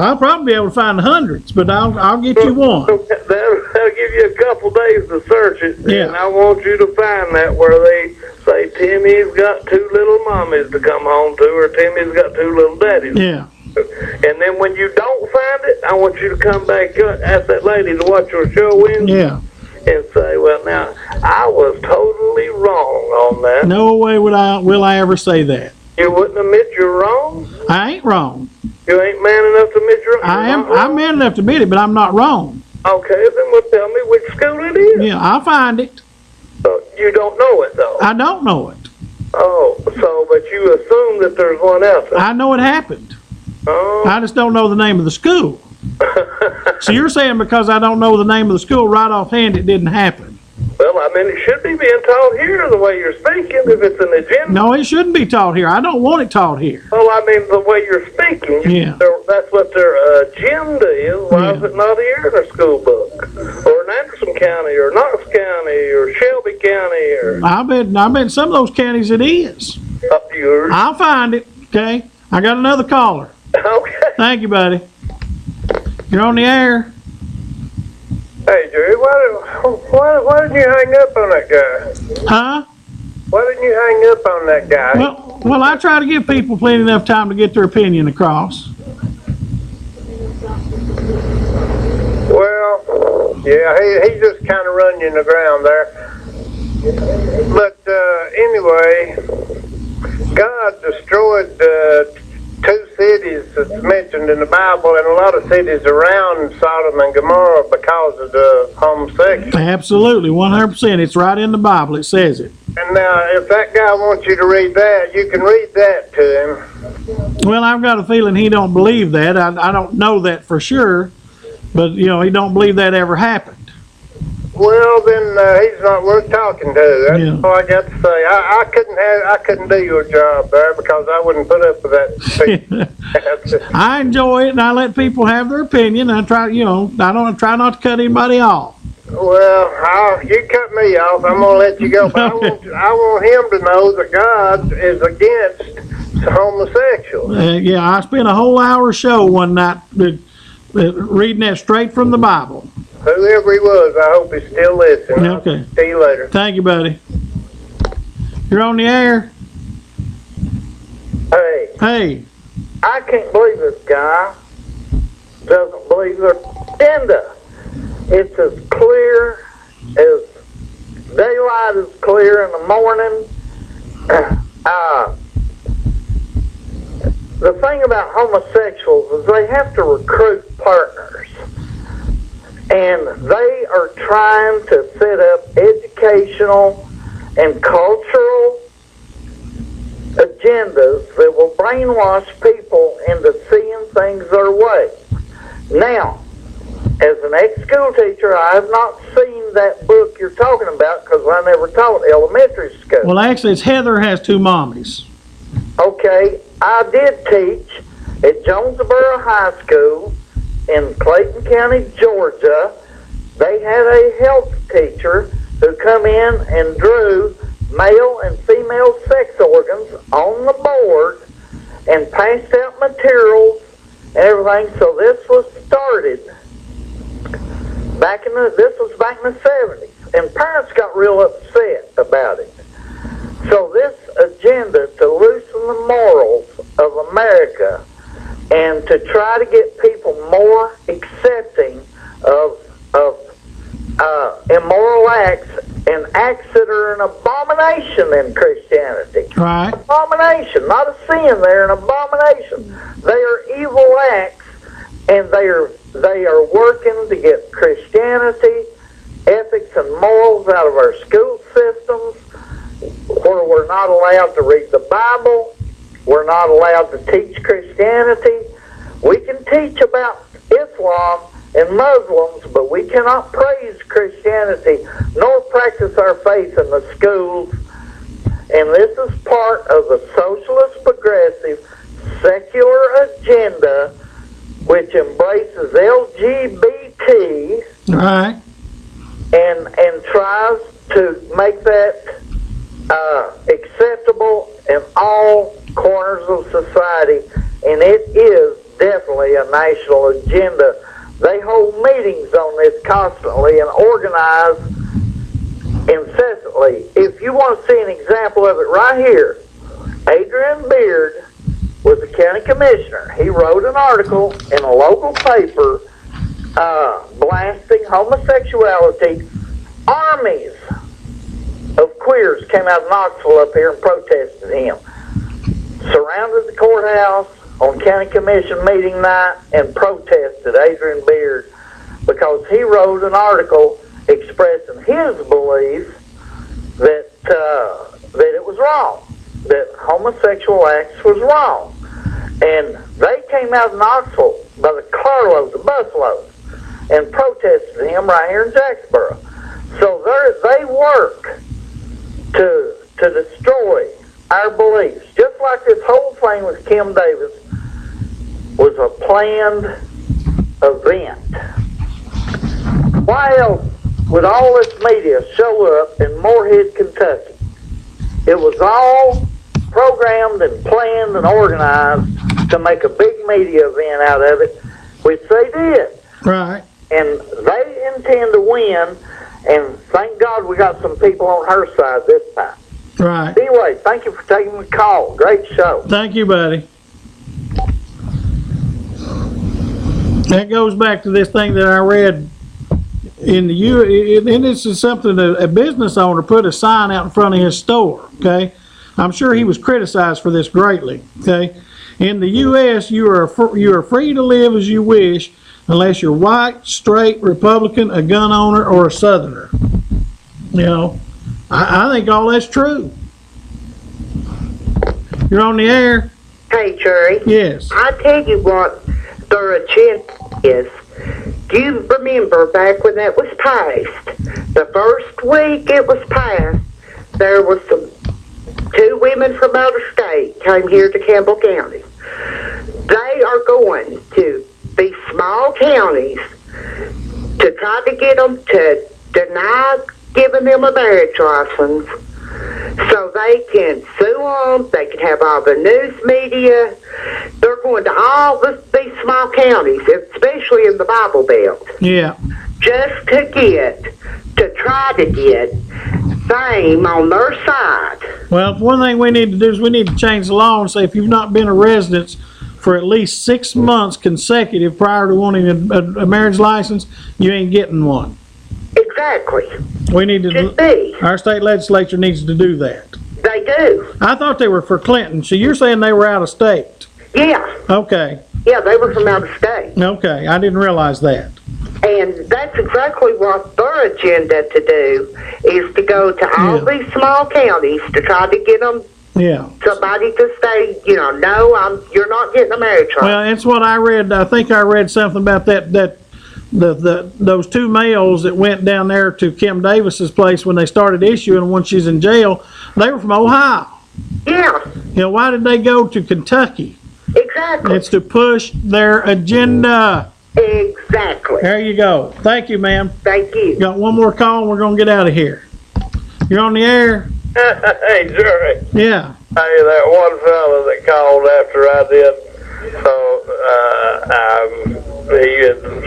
I'll probably be able to find hundreds, but I'll get you one. That'll give you a couple days to search it. Yeah. And I want you to find that where they say Timmy's got 2 little mommies to come home to, or Timmy's got 2 little daddies. Yeah. And then when you don't find it, I want you to come back, ask that lady to watch your show Wednesday. Yeah. And say, well, now, I was totally wrong on that. No way will I ever say that. You wouldn't admit you're wrong? I ain't wrong. You ain't man enough to admit you're wrong? I'm man enough to admit it, but I'm not wrong. Okay, then well, tell me which school it is. Yeah, I'll find it. You don't know it, though? I don't know it. Oh, but you assume that there's one out there? I know it happened. Oh. I just don't know the name of the school. So you're saying because I don't know the name of the school right offhand, it didn't happen? Well, I mean, it should be being taught here the way you're speaking, if it's an agenda. No, it shouldn't be taught here. I don't want it taught here. Well, I mean, the way you're speaking, yeah. That's what their agenda is. Why is it not here in their school book? Or in Anderson County, or Knox County, or Shelby County, or... I bet in some of those counties it is. Up to yours. I'll find it, okay? I got another caller. Okay. Thank you, buddy. You're on the air. Hey, Jerry, why didn't you hang up on that guy? Huh? Why didn't you hang up on that guy? Well, I try to give people plenty enough time to get their opinion across. Well, yeah, he just kind of run you in the ground there. But anyway, God destroyed 2 cities that's mentioned in the Bible, and a lot of cities around Sodom and Gomorrah because of the homosexuals. Absolutely, 100%. It's right in the Bible. It says it. And now, if that guy wants you to read that, you can read that to him. Well, I've got a feeling he don't believe that. I don't know that for sure, but he don't believe that ever happened. well, then he's not worth talking to. That's all I got to say. I couldn't do your job there because I wouldn't put up with that. I enjoy it, and I let people have their opinion. I try, I don't try not to cut anybody off. Well, you cut me off. I'm gonna let you go. But I want him to know that God is against homosexuals. Yeah, I spent a whole hour show one night reading that straight from the Bible. Whoever he was, I hope he's still listening. Okay. See you later. Thank you, buddy. You're on the air. Hey. I can't believe this guy doesn't believe their agenda. It's as clear as daylight is clear in the morning. The thing about homosexuals is they have to recruit partners. And they are trying to set up educational and cultural agendas that will brainwash people into seeing things their way. Now, as an ex-school teacher, I have not seen that book you're talking about because I never taught elementary school. Well, actually, it's Heather Has Two Mommies. Okay, I did teach at Jonesboro High School in Clayton County, Georgia. They had a health teacher who come in and drew male and female sex organs on the board and passed out materials and everything. So this was started back in the 70s, and parents got real upset about it. So this agenda to loosen the morals of America and to try to get people more accepting of immoral acts and acts that are an abomination in Christianity. Right. Abomination, not a sin, they're an abomination. They are evil acts, and they are working to get Christianity, ethics, and morals out of our school systems, where we're not allowed to read the Bible, we're not allowed to teach Christianity. We can teach about Islam and Muslims, but we cannot praise Christianity nor practice our faith in the schools. And this is part of the socialist, progressive, secular agenda which embraces LGBT Right. and tries to make that acceptable in all corners of society, and it is definitely a national agenda. They hold meetings on this constantly and organize incessantly. If you want to see an example of it right here, Adrian Beard was the county commissioner. He wrote an article in a local paper blasting homosexuality. Armies of queers came out of Knoxville up here and protested him. Surrounded the courthouse on county commission meeting night and protested Adrian Beard because he wrote an article expressing his belief that it was wrong, that homosexual acts was wrong. And they came out of Knoxville by the carloads, the busloads, and protested him right here in Jacksboro. So they work to destroy our beliefs, just like this whole thing with Kim Davis was a planned event. Why else would all this media show up in Morehead, Kentucky? It was all programmed and planned and organized to make a big media event out of it, which they did. Right. And they intend to win, and thank God we got some people on her side this time. Right. Anyway, thank you for taking the call. Great show. Thank you, buddy. That goes back to this thing that I read in the and this is something that a business owner put a sign out in front of his store. Okay, I'm sure he was criticized for this greatly. Okay, in the U.S., you are free to live as you wish, unless you're white, straight, Republican, a gun owner, or a Southerner. You know, I think all that's true. You're on the air. Hey, Jerry. Yes. I tell you what their agenda is. Do you remember back when that was passed? The The first week it was passed, there was two women from out of state came here to Campbell County. They are going to these small counties to try to get them to deny giving them a marriage license so they can sue them, they can have all the news media. They're going to all these small counties, especially in the Bible Belt, Yeah. just to try to get fame on their side. Well, one thing we need to do is we need to change the law and say if you've not been a resident for at least 6 months consecutive prior to wanting a marriage license, you ain't getting one. Exactly. We need to. Our state legislature needs to do that. They do. I thought they were for Clinton. So you're saying they were out of state? Yeah. Okay. Yeah, they were from out of state. Okay. I didn't realize that. And that's exactly what their agenda to do, is to go to all these small counties to try to get them Yeah. somebody to say, no, you're not getting a marriage license. Well, it's what I read. I think I read something about that those two males that went down there to Kim Davis's place when they started issuing when she's in jail, they were from Ohio. Yeah. Why did they go to Kentucky? Exactly. It's to push their agenda. Exactly. There you go. Thank you, ma'am. Thank you. Got one more call and we're going to get out of here. You're on the air. Hey, Jerry. Yeah. Hey, that one fella that called after I did,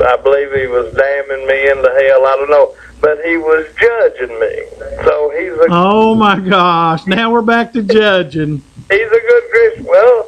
I believe he was damning me into hell. I don't know, but he was judging me. So he's a. Oh my gosh! Now we're back to judging. He's a good Christian. Well,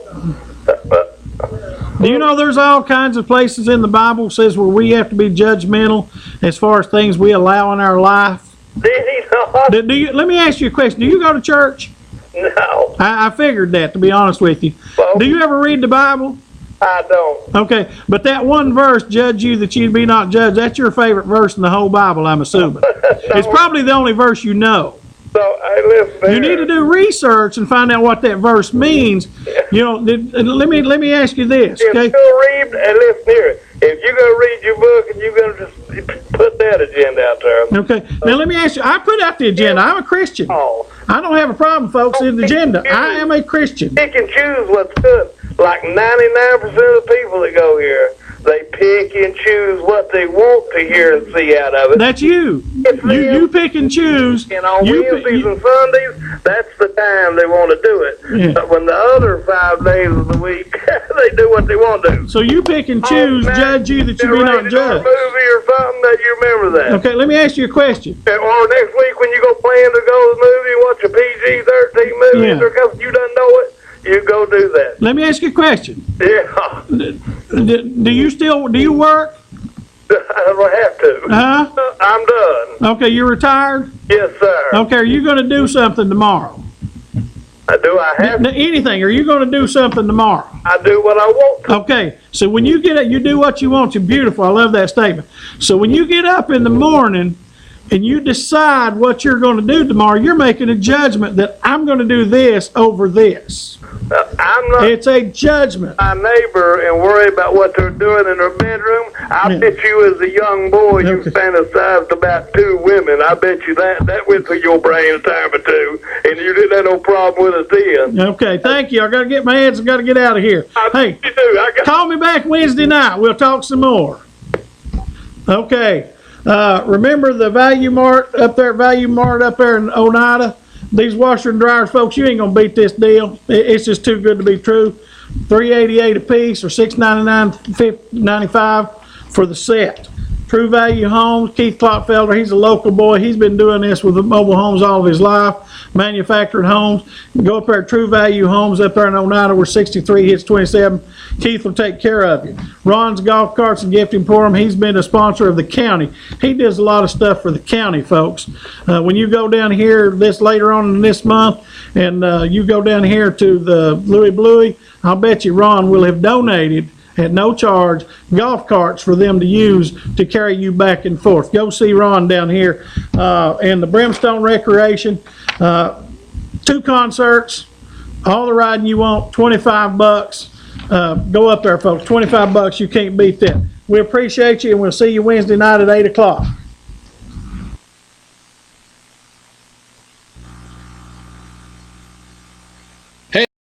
do you know there's all kinds of places in the Bible says where we have to be judgmental as far as things we allow in our life? Did he not? Do you? Let me ask you a question. Do you go to church? No. I figured that, to be honest with you. Do you ever read the Bible? I don't. Okay, but that one verse, judge you that you be not judged, that's your favorite verse in the whole Bible, I'm assuming. It's probably the only verse you know. So I live there. You need to do research and find out what that verse means. Let me ask you this, If okay? you go read and listen here, if you're going to read your book and you're going to just put that agenda out there. Okay, now let me ask you, I put out the agenda. I'm a Christian. Oh. I don't have a problem, folks, in the agenda. I am a Christian. Pick and choose what's good. Like 99% of the people that go here, they pick and choose what they want to hear and see out of it. That's you. You pick and choose. And on Wednesdays and Sundays, that's the time they want to do it. Yeah. But when the other 5 days of the week, they do what they want to do. So you pick and choose, judge you that you be not judged. Movie or something that you remember that. Okay, let me ask you a question. Or next week when you go plan to go to the movie and watch a PG-13 movie, Yeah. because you done know it, you go do that. Let me ask you a question. Yeah. Do you work? I don't have to. Huh? I'm done. Okay, you're retired? Yes, sir. Okay, are you going to do something tomorrow? Do I have to? Anything. Are you going to do something tomorrow? I do what I want to. Okay, so when you get up, you do what you want to. Beautiful. I love that statement. So when you get up in the morning and you decide what you're going to do tomorrow, you're making a judgment that I'm going to do this over this. I'm not. It's a judgment. My neighbor and worry about what they're doing in their bedroom. I bet you, as a young boy, you fantasized about 2 women. I bet you that went through your brain a time or two, and you didn't have no problem with it then. Okay, thank you. I got to get my hands. I got to get out of here. Hey, You do. call me back Wednesday night. We'll talk some more. Okay. Remember the Value Mart up there in Oneida? These washer and dryers, folks, you ain't gonna beat this deal. It's just too good to be true. $388 a piece or $699.95 for the set. True Value Homes, Keith Klopfelder, he's a local boy. He's been doing this with the mobile homes all of his life, manufactured homes. Go up there at True Value Homes up there in Oneida where 63 hits 27. Keith will take care of you. Ron's Golf Carts and Gift Emporium, he's been a sponsor of the county. He does a lot of stuff for the county, folks. When you go down here later on in this month and you go down here to the Louis Bluey, I'll bet you Ron will have donated at no charge golf carts for them to use to carry you back and forth. Go see Ron down here in the Brimstone Recreation. 2 concerts, all the riding you want, $25. Go up there, folks. $25. You can't beat that. We appreciate you, and we'll see you Wednesday night at 8 o'clock.